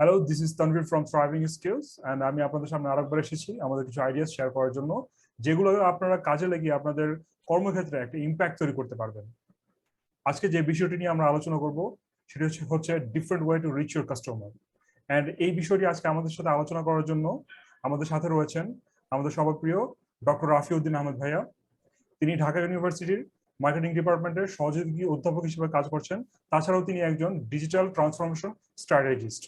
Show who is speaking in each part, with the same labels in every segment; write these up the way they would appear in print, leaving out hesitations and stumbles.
Speaker 1: Hello, this is Tanvir from thriving skills and আমি আপনাদের সামনে আরেকবার এসেছি আমাদের কিছু আইডিয়াস শেয়ার করার জন্য, যেগুলো আপনারা কাজে লাগিয়ে আপনাদের কর্মক্ষেত্রে একটা ইম্প্যাক্ট তৈরি করতে পারবেন। আজকে যে বিষয়টি নিয়ে আমরা আলোচনা করব সেটি হচ্ছে different way to reach your customer. And এই বিষয়টি আজকে আমাদের সাথে আলোচনা করার জন্য আমাদের সাথে রয়েছেন আমাদের সবার প্রিয় ডক্টর রাফিউদ্দিন আহমেদ ভাইয়া। তিনি ঢাকা ইউনিভার্সিটির মার্কেটিং ডিপার্টমেন্টের সহযোগী অধ্যাপক হিসেবে কাজ করছেন। তাছাড়াও তিনি একজন ডিজিটাল ট্রান্সফরমেশন স্ট্র্যাটেজিস্ট।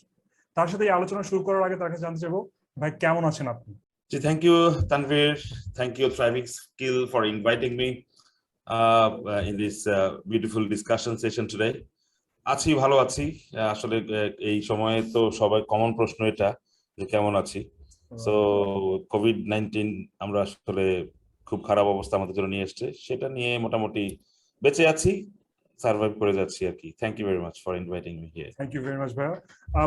Speaker 1: তার সাথে এই আলোচনা শুরু করার আগে তার কাছে জানতে চাইবো, ভাই কেমন আছেন আপনি?
Speaker 2: Thank you, Tanvir. Thank you, Thriving Skill, for inviting me in this beautiful discussion session today. আছি, ভালো আছি। আসলে এই সময়ে তো সবাই কমন প্রশ্ন এটা যে কেমন আছি। সো কোভিড-19 আমরা আসলে খুব খারাপ অবস্থা আমাদের জন্য নিয়ে এসেছে, সেটা নিয়ে মোটামুটি বেঁচে আছি, সার্ভাইভ করে যাচ্ছি আর কি। Thank you very much for inviting me here.
Speaker 1: Thank you very much ভাইয়া।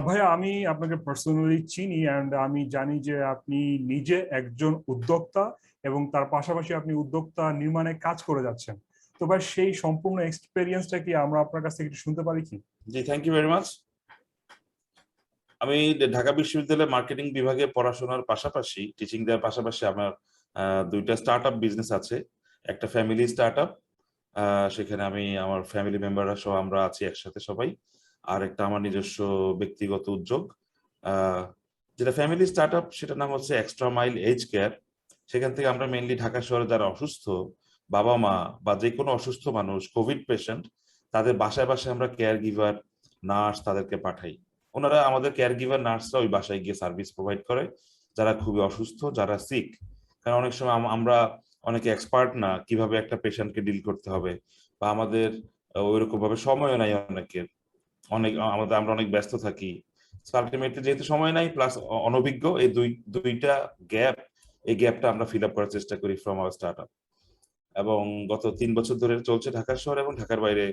Speaker 1: ভাইয়া, আমি আপনাকে পার্সোনালি চিনি অ্যান্ড আমি জানি যে আপনি নিজে একজন উদ্যোক্তা এবং তার পাশাপাশি আপনি উদ্যোক্তা নির্মাণে কাজ করে যাচ্ছেন। তো ভাই, সেই সম্পূর্ণ এক্সপেরিয়েন্সটা কি আমরা আপনার কাছ থেকে একটু শুনতে পারি কি?
Speaker 2: জি, থ্যাংক ইউ ভেরি মাচ। আমি ঢাকা বিশ্ববিদ্যালয়ের মার্কেটিং বিভাগে পড়াশোনার পাশাপাশি, টিচিং দেওয়ার পাশাপাশি আমার দুইটা স্টার্টআপ বিজনেস আছে। একটা ফ্যামিলি স্টার্টআপ, সেখানে আমি আমার ফ্যামিলি মেম্বাররা সহ আমরা আছি একসাথে সবাই। আর একটা আমার নিজস্ব ব্যক্তিগত উদ্যোগ, যেটা ফ্যামিলি স্টার্টআপ, সেটার নাম হচ্ছে এক্সট্রা মাইল এজ কেয়ার। সেখান থেকে আমরা মেইনলি ঢাকা শহরে যারা অসুস্থ বাবা মা বা যে কোনো অসুস্থ মানুষ, কোভিড পেশেন্ট, তাদের বাসায় বাসায় আমরা কেয়ার গিভার নার্স তাদেরকে পাঠাই। ওনারা আমাদের কেয়ার গিভার নার্সরা ওই বাসায় গিয়ে সার্ভিস প্রোভাইড করে যারা খুবই অসুস্থ, যারা সিক। কারণ অনেক সময় আমরা অনেকে এক্সপার্ট না কিভাবে একটা পেশেন্টকে ডিল করতে হবে, বা আমাদের ওইরকম ভাবে সময়ও নাই অনেকের, আমরা অনেক ব্যস্ত থাকি। আলটিমেটলি যেহেতু সময় নাই প্লাস অনভিজ্ঞ, এই দুইটা গ্যাপ, এই গ্যাপটা আমরা ফিল আপ করার চেষ্টা করি ফ্রম আওয়ার স্টার্টআপ। এবং গত 3 বছর ধরে চলছে ঢাকা শহর এবং ঢাকার বাইরে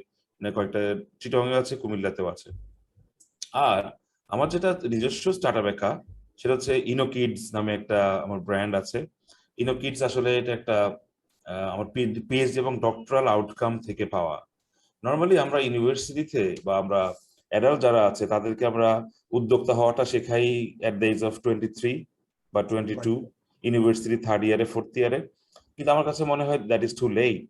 Speaker 2: কয়েকটা চিটাগাং আছে, কুমিল্লাতেও আছে। আর আমার যেটা নিজস্ব স্টার্টআপ একা, সেটা হচ্ছে ইনোকিডস নামে একটা আমার ব্র্যান্ড আছে। ইনোকিডস আসলে এটা একটা আমার পিএইচডি এবং ডক্টরাল আউটকাম থেকে পাওয়া। নর্মালি আমরা ইউনিভার্সিটিতে বা আমরা অ্যাডাল্ট যারা আছে তাদেরকে আমরা উদ্যোক্তা হওয়াটা শেখাই এট দ্য এজ অফ 23 বা 22, ইউনিভার্সিটি থার্ড ইয়ারে ফোর্থ ইয়ারে। কিন্তু আমার কাছে মনে হয় that is too late.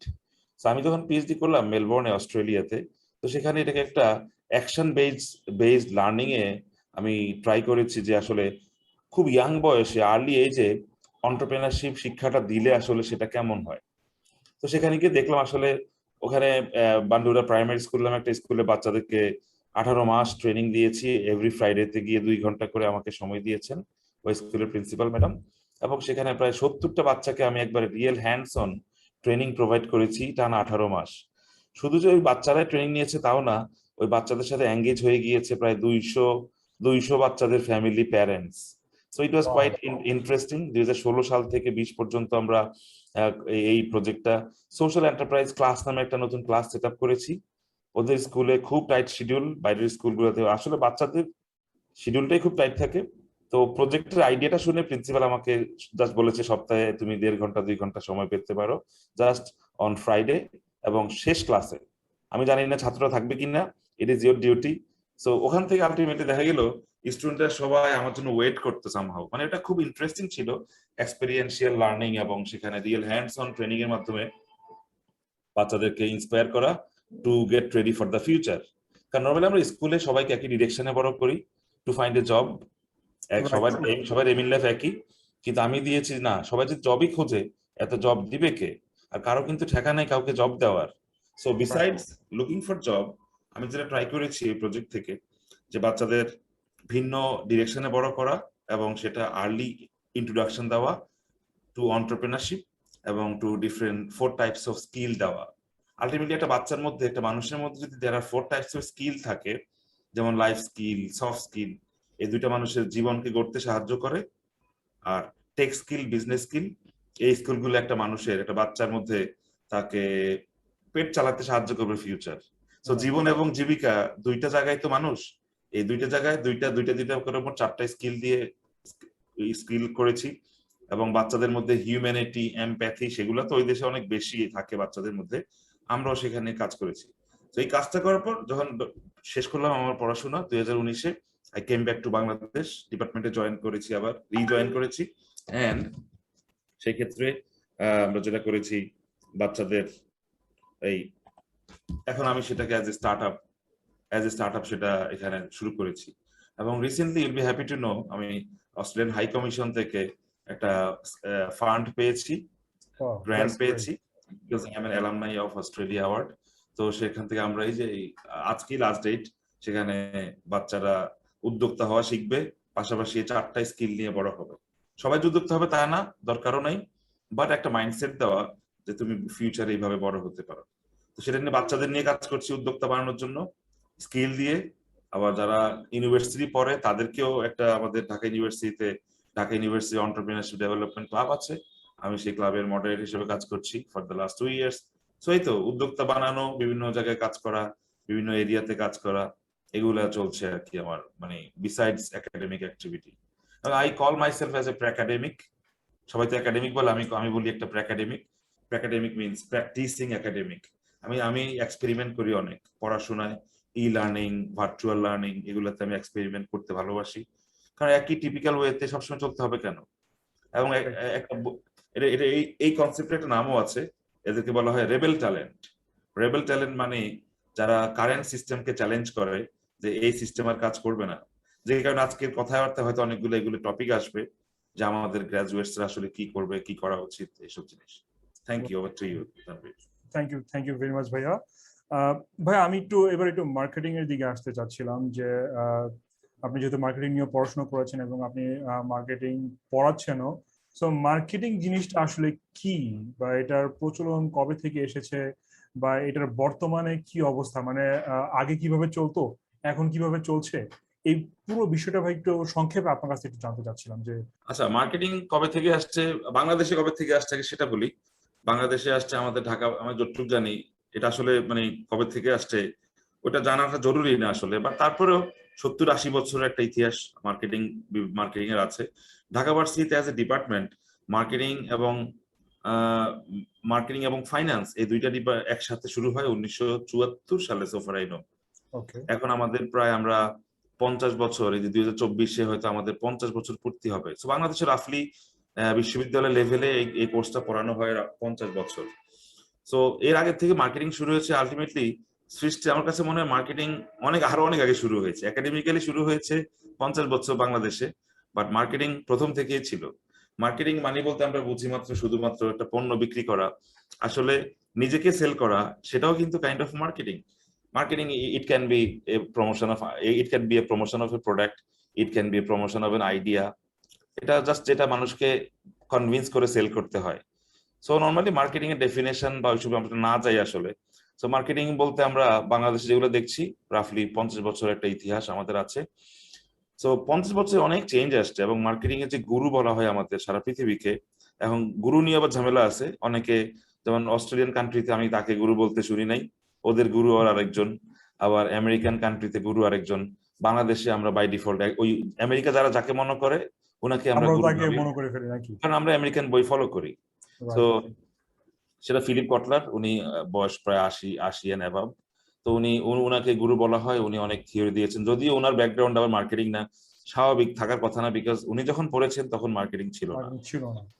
Speaker 2: So আমি যখন পিএইচডি করলাম মেলবোর্নে, অস্ট্রেলিয়াতে, তো সেখানে এটাকে একটা অ্যাকশন বেসড লার্নিং এ আমি ট্রাই করেছি যে আসলে খুব ইয়াং বয়সে, আর্লি এজে এন্টারপ্রেনারশিপ শিক্ষাটা দিলে আসলে সেটা কেমন হয়। তো সেখানে গিয়ে দেখলাম আসলে ওখানে বান্ডুরা প্রাইমারি স্কুল নামে একটা স্কুলে বাচ্চাদেরকে 18 মাস ট্রেনিং দিয়েছি। এভরি ফ্রাইডেতে গিয়ে 2 ঘন্টা করে আমাকে সময় দিয়েছেন ওই স্কুলের প্রিন্সিপাল ম্যাডাম। এবং সেখানে প্রায় 70টা বাচ্চাকে আমি একবারে real hands on training provide করেছি টানা 18 মাস। শুধু যে ওই বাচ্চারাই ট্রেনিং নিয়েছে তাও না, ওই বাচ্চাদের সাথে এঙ্গেজ হয়ে গিয়েছে প্রায় 200 বাচ্চাদের family, parents. So it was quite interesting. 2016 সাল থেকে 20 পর্যন্ত আমরা এই প্রজেক্টটা সোশ্যাল এন্টারপ্রাইজ ক্লাস নামে একটা নতুন ক্লাস সেট আপ করেছি। ওদের স্কুলে খুব টাইট শিডিউল, বাইরের স্কুলগুলোতে আসলে বাচ্চাদের শিডিউলটাই খুব টাইট থাকে। তো প্রজেক্টের আইডিয়াটা শুনে প্রিন্সিপাল আমাকে জাস্ট বলেছে সপ্তাহে তুমি 1.5 ঘন্টা 2 ঘন্টা সময় পেতে পারো জাস্ট অন ফ্রাইডে এবং শেষ ক্লাসে। আমি জানি না ছাত্ররা থাকবে কিনা, it is your duty. So ওখান থেকে আলটিমেটলি দেখা গেল স্টুডেন্টরা সবাই আমার জন্য ওয়েট করতে সামহাউ। মানে এটা খুব ইন্টারেস্টিং ছিল, এক্সপেরিয়েন্সিয়াল লার্নিং এবং সেখানে রিয়েল হ্যান্ডস অন ট্রেনিং এর মাধ্যমে বাচ্চাদেরকে ইন্সপায়ার করা to get ready for the future. কারণ নর্মালি আমরা স্কুলে সবাইকে একই ডিরেকশনে বড় করি, টু ফাইন্ড এ জব। সবার এম ইন লাইফ একই, কিন্তু আমি দিয়েছি না, সবাই যে জবই খোঁজে, এত জব দিবে কে? আর কারো কিন্তু ঠেকা নেই কাউকে জব দেওয়ার। So besides looking for job, আমি যেটা ট্রাই করেছি এই প্রজেক্ট থেকে, যে বাচ্চাদের ভিন্ন ডিরেকশনে বড় করা এবং সেটা আর্লি ইন্ট্রোডাকশন দেওয়া টু এন্টারপ্রেনারশিপ এবং to different 4 types of skill দেওয়া। আলটিমেটলি একটা বাচ্চার মধ্যে, একটা মানুষের মধ্যে যদি there are 4 types of skill থাকে, যেমন লাইফ স্কিল, সফট স্কিল, এই দুইটা মানুষের জীবনকে গড়তে সাহায্য করে। আর টেক স্কিল, বিজনেস স্কিল, এই স্কিলগুলো একটা মানুষের, একটা বাচ্চার মধ্যে তাকে পেট চালাতে সাহায্য করবে ফিউচার। সো জীবন এবং জীবিকা দুইটা জায়গায় তো মানুষ, এই দুইটা জায়গায় দুইটা করে মোট 4টা স্কিল দিয়ে স্কিল করেছি। এবং বাচ্চাদের মধ্যে হিউম্যানিটি, এমপ্যাথি, সেগুলো তো ওই দেশে অনেক বেশি থাকে বাচ্চাদের মধ্যে, আমরাও সেখানে কাজ করেছি। তো এই কাজটা করার পর যখন শেষ করলাম আমার পড়াশোনা 2019-এ, I came back to Bangladesh, ডিপার্টমেন্টে জয়েন করেছি, আবার রিজয়েন করেছি। অ্যান্ড সেই ক্ষেত্রে আমরা যেটা করেছি বাচ্চাদের এই, এখন আমি সেটাকে অ্যাজ এ স্টার্ট আপ সেটা এখানে শুরু করেছি। এবং recently you'll be happy to know, আমি অস্ট্রেলিয়ান হাই কমিশন থেকে একটা ফান্ড পেয়েছি,
Speaker 1: Wow,
Speaker 2: গ্র্যান্ট
Speaker 1: that's great.
Speaker 2: পেয়েছি, because I am an alumni of Australia award. তো সেখান থেকে আমরা এই যে আজকেই লাস্ট ডেট, সেখানে বাচ্চারা উদ্যোক্তা হওয়া শিখবে, পাশাপাশি 4টা স্কিল নিয়ে বড় হবে। সবাই যে উদ্যোক্তা হবে তা না, দরকারও নাই, বাট একটা মাইন্ডসেট দেওয়া যে তুমি ফিউচারে এইভাবে বড় হতে পারো। তো সেটা নিয়ে বাচ্চাদের নিয়ে কাজ করছি উদ্যোক্তা বানানোর জন্য স্কিল দিয়ে। আবার যারা ইউনিভার্সিটি পড়ে তাদেরকেও একটা, আমাদের Dhaka university entrepreneurship development club আছে, আমি সেই ক্লাবের মডারেটর হিসেবে কাজ করছি for the last 2 years. So এই তো উদ্যোক্তা বানানো, বিভিন্ন জায়গায় কাজ করা, বিভিন্ন এরিয়াতে কাজ করা, এগুলা চলছে আর কি আমার, মানে besides academic activity. I call myself as a pracademic. সবাই তো একাডেমিক বলে, আমি বলি একটা pracademic. Pracademic means practising academic. আমি এক্সপেরিমেন্ট করি অনেক পড়াশোনায়, লার্নিং, ভার্চুয়াল লার্নিং, এগুলোতে আমি এক্সপেরিমেন্ট করতে ভালোবাসি। কারণ একই টিপিক্যাল ওয়েতে সবসময় চলতে হবে কেন? এবং এই কনসেপ্টের একটা নামও আছে, এদেরকে বলা হয় রেবেল ট্যালেন্ট। রেবেল ট্যালেন্ট মানে যারা কারেন্ট সিস্টেমকে চ্যালেঞ্জ করে যে এই সিস্টেম আর কাজ করবে না। যে কারণে আজকের কথাবার্তা হয়তো এগুলো টপিক আসবে যে আমাদের গ্রাজুয়েটসরা আসলে কি করবে, কি করা উচিত, এইসব জিনিস। Thank you, over to you Tanvir.
Speaker 1: Thank you very much ভাইয়া। ভাইয়া আমি এবার একটু মার্কেটিং এর দিকে আসতে চাচ্ছিলাম যে আপনি যেহেতু মার্কেটিং নিয়ে পড়াশোনা করেছেন এবং আপনি মার্কেটিং পড়াচ্ছেনও, সো মার্কেটিং জিনিসটা আসলে কি, বা এটার প্রচলন কবে থেকে এসেছে, বা এটার বর্তমানে কি অবস্থা, মানে আগে কিভাবে চলতো, এখন কিভাবে চলছে, এই পুরো বিষয়টা ভাই একটু সংক্ষেপে আপনার কাছে একটু জানতে চাচ্ছিলাম যে।
Speaker 2: আচ্ছা, মার্কেটিং কবে থেকে আসছে, বাংলাদেশে কবে থেকে আসছে সেটা বলি। বাংলাদেশে আসছে আমাদের ঢাকা, আমি যতটুকু জানি এটা আসলে মানে কবে থেকে আসছে ওটা জানাটা জরুরি না আসলে, বা তারপরেও 70-80 বছরের একটা ইতিহাস মার্কেটিং এর আছে। ঢাকা ভার্সিটিতে অ্যাজ এ ডিপার্টমেন্ট মার্কেটিং এবং ফাইন্যান্স, এই দুইটা একসাথে শুরু হয় 1974 সালে সোফার আই নো। এখন আমাদের প্রায় আমরা 50 বছর, এই যে 2024-এ হয়তো আমাদের 50 বছর পূর্তি হবে। তো বাংলাদেশে রাফলি বিশ্ববিদ্যালয় লেভেলে এই কোর্সটা পড়ানো হয় 50 বছর। সো এর আগে থেকে মার্কেটিং শুরু হয়েছে আলটিমেটলি সৃষ্টি, আমার কাছে মনে হয় মার্কেটিং আরো অনেক আগে শুরু হয়েছে। একাডেমিক্যালি শুরু হয়েছে 50 বছর বাংলাদেশে, বাট মার্কেটিং প্রথম থেকেই ছিল। মার্কেটিং মানে বলতে আমরা বুঝি শুধুমাত্র একটা পণ্য বিক্রি করা, আসলে নিজেকে সেল করা, সেটাও কিন্তু kind of marketing. Marketing, it can be a promotion of a product, it can be a promotion of an idea. এটা জাস্ট যেটা মানুষকে কনভিন্স করে সেল করতে হয়। সো নরমালি মার্কেটিং এর ডেফিনেশন বা ওইসব আমরা না যাই আসলে। সো মার্কেটিং বলতে আমরা বাংলাদেশে যেগুলো দেখছি, রাফলি 50 বছর একটা ইতিহাস আমাদের আছে। সো 50 বছরে অনেক চেঞ্জ আসছে, এবং মার্কেটিং এর যে গুরু বলা হয় আমাদের সারা পৃথিবীকে, এখন গুরু নিয়ে আবার ঝামেলা আছে অনেকে। যেমন অস্ট্রেলিয়ান কান্ট্রিতে আমি তাকে গুরু বলতে শুনি নাই, ওদের গুরু আর আরেকজন। আবার আমেরিকান কান্ট্রিতে গুরু আরেকজন। বাংলাদেশে আমরা বাই ডিফল্ট ওই আমেরিকা যাকে মনে করে ওনাকে আমরা গুরু
Speaker 1: মনে করে ফেলি নাকি,
Speaker 2: কারণ আমরা আমেরিকান বই ফলো করি। তো সেটা ফিলিপ কটলার, উনি বয়স প্রায় 80 এন্ড অ্যাবাভ। তো উনাকে গুরু বলা হয়, উনি অনেক থিওরি দিয়েছেন, যদিও ওনার ব্যাকগ্রাউন্ড আবার মার্কেটিং না, স্বাভাবিক থাকার কথা না, বিকজ উনি যখন পড়েছেন তখন মার্কেটিং ছিল না,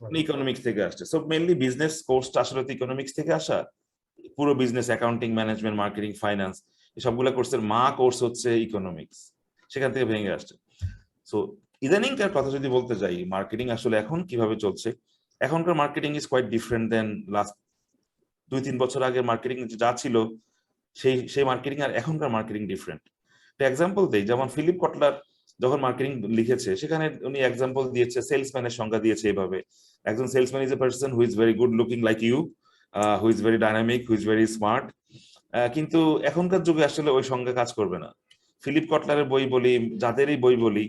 Speaker 2: উনি ইকোনমিক্স থেকে আসছে। সো মেইনলি বিজনেস কোর্সটা আসলে ইকোনমিক্স থেকে আসা, পুরো business, accounting, management, marketing, finance, এই সবগুলো কোর্সের কোর্স হচ্ছে ইকোনমিক্স, সেখান থেকে ভেঙে আসছে। সো ইদানিংকার কথা যদি বলতে যাই, মার্কেটিং আসলে এখন কিভাবে চলছে, এখনকার marketing is quite different than last 2-3 বছর আগে মার্কেটিং যা ছিল, সেই মার্কেটিং আর এখনকার মার্কেটিং ডিফারেন্ট। একটা এক্সাম্পল দেই, যেমন ফিলিপ কটলার যখন মার্কেটিং লিখেছে সেখানে উনি এক্সাম্পল দিয়েছে, সেলসম্যানের সংজ্ঞা দিয়েছে এভাবে: একজন salesman is a person who is very good looking like you, who is very dynamic, who is very smart. কিন্তু এখনকার যুগে আসলে ওই সংজ্ঞা কাজ করবে না। ফিলিপ কটলারের বই বলি, যাদেরই বই বলি,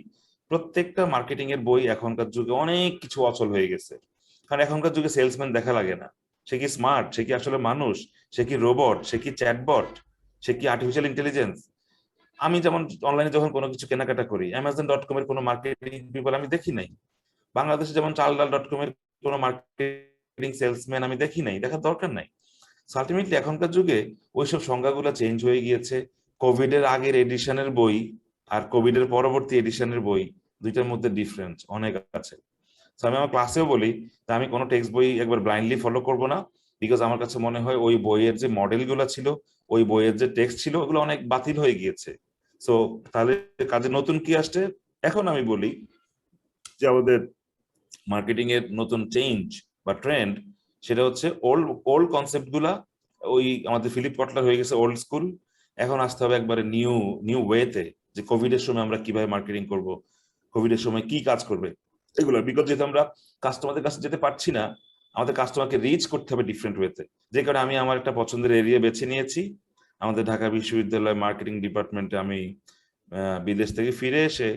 Speaker 2: প্রত্যেকটা মার্কেটিং এর বই এখনকার যুগে অনেক কিছু অচল হয়ে গেছে। কারণ এখনকার যুগে সেলসম্যান দেখা লাগে না, সে কি স্মার্ট, সে কি আসলে মানুষ, সে কি রোবট, সে কি চ্যাটবট, সে কি আর্টিফিশিয়াল ইন্টেলিজেন্স। আমি যেমন অনলাইনে যখন কোনো কিছু কেনাকাটা করি, Amazon.com এর কোনো মার্কেটিং পিপল আমি দেখি নাই। বাংলাদেশে যেমন চালডাল.com এর কোনো মার্কেটিং সেলসম্যান আমি দেখি নাই, দেখার দরকার নাই। আলটিমেটলি এখনকার যুগে ওইসব সংজ্ঞাগুলো চেঞ্জ হয়ে গিয়েছে। কোভিড এর আগের এডিশনের বই আর কোভিড এর পরবর্তী এডিশনের বই, দুইটার মধ্যে ডিফারেন্স অনেক আছে। তো আমি আমার ক্লাসেও বলি যে আমি কোনো টেক্সট বই একবার ব্লাইন্ডলি ফলো করব না, বিকজ আমার কাছে মনে হয় ওই বইয়ের যে মডেলগুলো ছিল, ওই বইয়ের যে টেক্সট ছিল, ওগুলো অনেক বাতিল হয়ে গিয়েছে। সো তাহলে কাজে নতুন কি আসছে? এখন আমি বলি যে আমাদের মার্কেটিং এর নতুন চেঞ্জ বা ট্রেন্ড, সেটা হচ্ছে ওল্ড ওল্ড কনসেপ্ট গুলা, ওই আমাদের ফিলিপ কটলার হয়ে গেছে ওল্ড স্কুল, এখন আসতে হবে একবারে নিউ নিউ ওয়েতে, যে কোভিড এর সময় আমরা কিভাবে মার্কেটিং করব, কোভিড এর সময় কি কাজ করবে এগুলো। বিকজ যেহেতু আমরা কাস্টমারদের কাছে যেতে পারছি না, আমাদের কাস্টমারকে রিচ করতে হবে ডিফারেন্ট ওয়েতে। যে কারণে আমি আমার একটা পছন্দের এরিয়া বেছে নিয়েছি। আমাদের ঢাকা বিশ্ববিদ্যালয় মার্কেটিং ডিপার্টমেন্টে আমি বিদেশ থেকে ফিরে এসে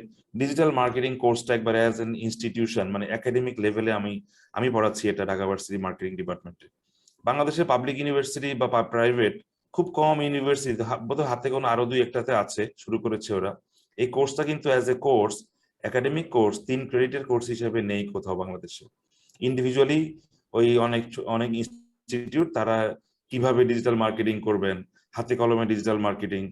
Speaker 2: ডিজিটাল মার্কেটিং কোর্সটা একবার অ্যাজ এন ইনস্টিটিউশন, মানে একাডেমিক লেভেলে আমি পড়াচ্ছি এটা ঢাকা ভার্সিটি মার্কেটিং ডিপার্টমেন্টে। বাংলাদেশের পাবলিক ইউনিভার্সিটি বা প্রাইভেট খুব কম ইউনিভার্সিটি, বোধহয় হাতে কোনো আরো দুই একটাতে আছে, শুরু করেছে ওরা। এই কোর্সটা কিন্তু as a course, academic course, 3 ক্রেডিটের কোর্স হিসেবে নেই কোথাও বাংলাদেশে। ইন্ডিভিজুয়ালি ওই অনেক অনেক ইনস্টিটিউট তারা কিভাবে ডিজিটাল মার্কেটিং করবেন, হাতে কলমে ডিজিটাল মার্কেটিং,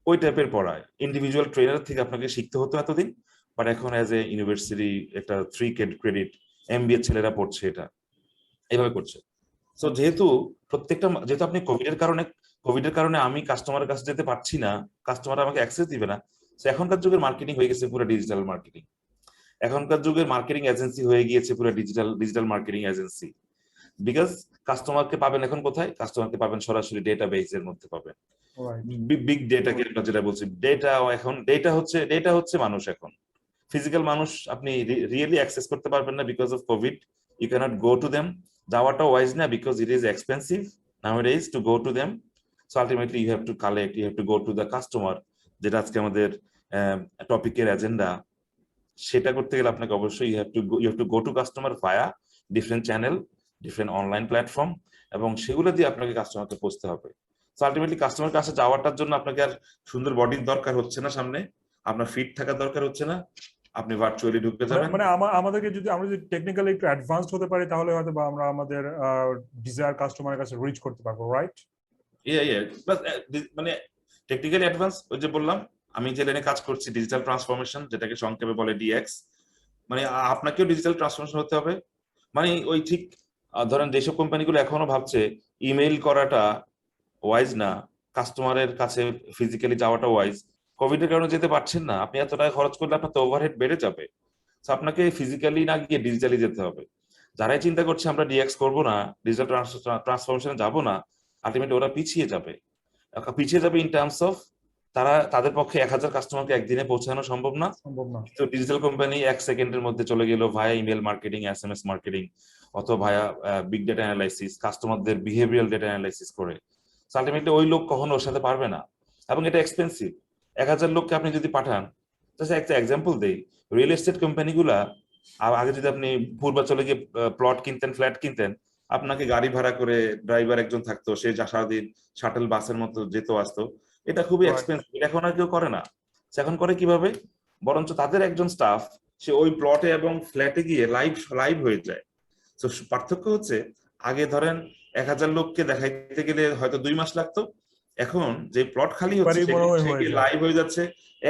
Speaker 2: ওই টাইপের পড়ায়। ইন্ডিভিজুয়াল ট্রেনার থেকে আপনাকে শিখতে হতো এতদিন, বাট এখন অ্যাজ এ ইউনিভার্সিটি একটা 3 ক্রেডিট এমবিএ ছেলেরা পড়ছে, এটা এইভাবে করছে। সো যেহেতু আপনি কোভিড এর কারণে আমি কাস্টমারের কাছে যেতে পারছি না, কাস্টমার আমাকে অ্যাক্সেস দিবে না, তো এখনকার যুগের মার্কেটিং হয়ে গেছে পুরো ডিজিটাল মার্কেটিং। এখনকার যুগের মার্কেটিং এজেন্সি হয়ে গিয়েছে পুরো ডিজিটাল মার্কেটিং এজেন্সি। বিকজ কাস্টমারকে পাবেন এখন কোথায়? কাস্টমারকে পাবেন সরাসরি ডেটাবেস এর মধ্যে পাবেন। বিগ ডেটাকে আমরা যেটা বলছি, ডেটা হচ্ছে মানুষ। এখন ফিজিক্যাল মানুষ আপনি রিয়েলি অ্যাক্সেস করতে পারবেন না because of COVID. You can't go to them, যাওয়াটা ওয়াইজ না, because it is expensive nowadays to go to them. So ultimately you have to collect, you have to go to the customer, যেটা আজকে আমাদের টপিকের agenda. সেটা করতে গেলে আপনাকে অবশ্যই you have to go to customer via different channel, different online platform, এবং সেগুলো দিয়ে আপনাকে কাস্টমারকে পৌঁছতে হবে। সো আলটিমেটলি কাস্টমার কাছে যাওয়াটার জন্য আপনাকে আর সুন্দর বডির দরকার হচ্ছে না, সামনে আপনার ফিট থাকার দরকার হচ্ছে না, আপনি ভার্চুয়ালি ঢুকে যাবেন।
Speaker 1: মানে আমাদেরকে যদি আমরা যদি টেকনিক্যালি একটু অ্যাডভান্সড হতে পারি, তাহলে হয়তো বা আমরা আমাদের ডিজায়ার কাস্টমারের কাছে রিচ করতে পারবো, রাইট?
Speaker 2: মানে টেকনিক্যালি অ্যাডভান্স, ওই যে বললাম আমি যে লাইনে কাজ করছি ডিজিটাল ট্রান্সফরমেশন, যেটাকে সংক্ষেপে বলে ডিএক্স, মানে আপনাকেও ডিজিটাল ট্রান্সফরমেশন হতে হবে। মানে ওই ঠিক ধরেন যেসব কোম্পানিগুলো এখনো ভাবছে ইমেইল করাটা ওয়াইজ না, কাস্টমারের কাছে ফিজিক্যালি যাওয়াটা ওয়াইজ, কোভিড এর কারণে যেতে পারছেন না, আপনি এত টাকা খরচ করলে আপনার তো ওভারহেড বেড়ে যাবে। তো আপনাকে ফিজিক্যালি না গিয়ে ডিজিটালি যেতে হবে। যারাই চিন্তা করছে আমরা ডিএক্স করবো না, ডিজিটাল ট্রান্সফরমেশনে যাবো না, আলটিমেটলি ওরা পিছিয়ে যাবে ইন টার্মস অফ তাদের পক্ষে 1000 কাস্টমারকে একদিনে পৌঁছানো সম্ভব না। তো ডিজিটাল কোম্পানি 1 সেকেন্ডের মধ্যে চলে গেল ভায়া ইমেল মার্কেটিং, এসএমএস মার্কেটিং, অথবা ভায়া বিগ ডেটা অ্যানালাইসিস, কাস্টমারদের বিহেভিয়ারাল ডেটা অ্যানালাইসিস করে। আলটিমেটলি ওই লোক কখনো ওর সাথে পারবে না, এবং এটা এক্সপেন্সিভ। 1000 লোককে আপনি যদি পাঠান, একটা এক্সাম্পল দেই, রিয়েল এস্টেট কোম্পানিগুলা আগে যদি আপনি পূর্বাচলে গিয়ে প্লট কিনতেন, ফ্ল্যাট কিনতেন, আপনাকে গাড়ি ভাড়া করে ড্রাইভার একজন থাকতো, সে সারাদিন শাটল বাসের মতো যেত আসতো, এটা খুবই এক্সপেন্সিভ। এখন আর কেউ করে না। এখন করে কিভাবে? বরঞ্চ তাদের একজন স্টাফ সে ওই প্লটে এবং ফ্ল্যাটে গিয়ে লাইভ হয়ে যায়। তো পার্থক্য হচ্ছে, আগে ধরেন 1000 লোককে দেখাইতে গেলে হয়তো 2 মাস লাগতো, এখন যে প্লট খালি হচ্ছে লাইভ হয়ে যাচ্ছে,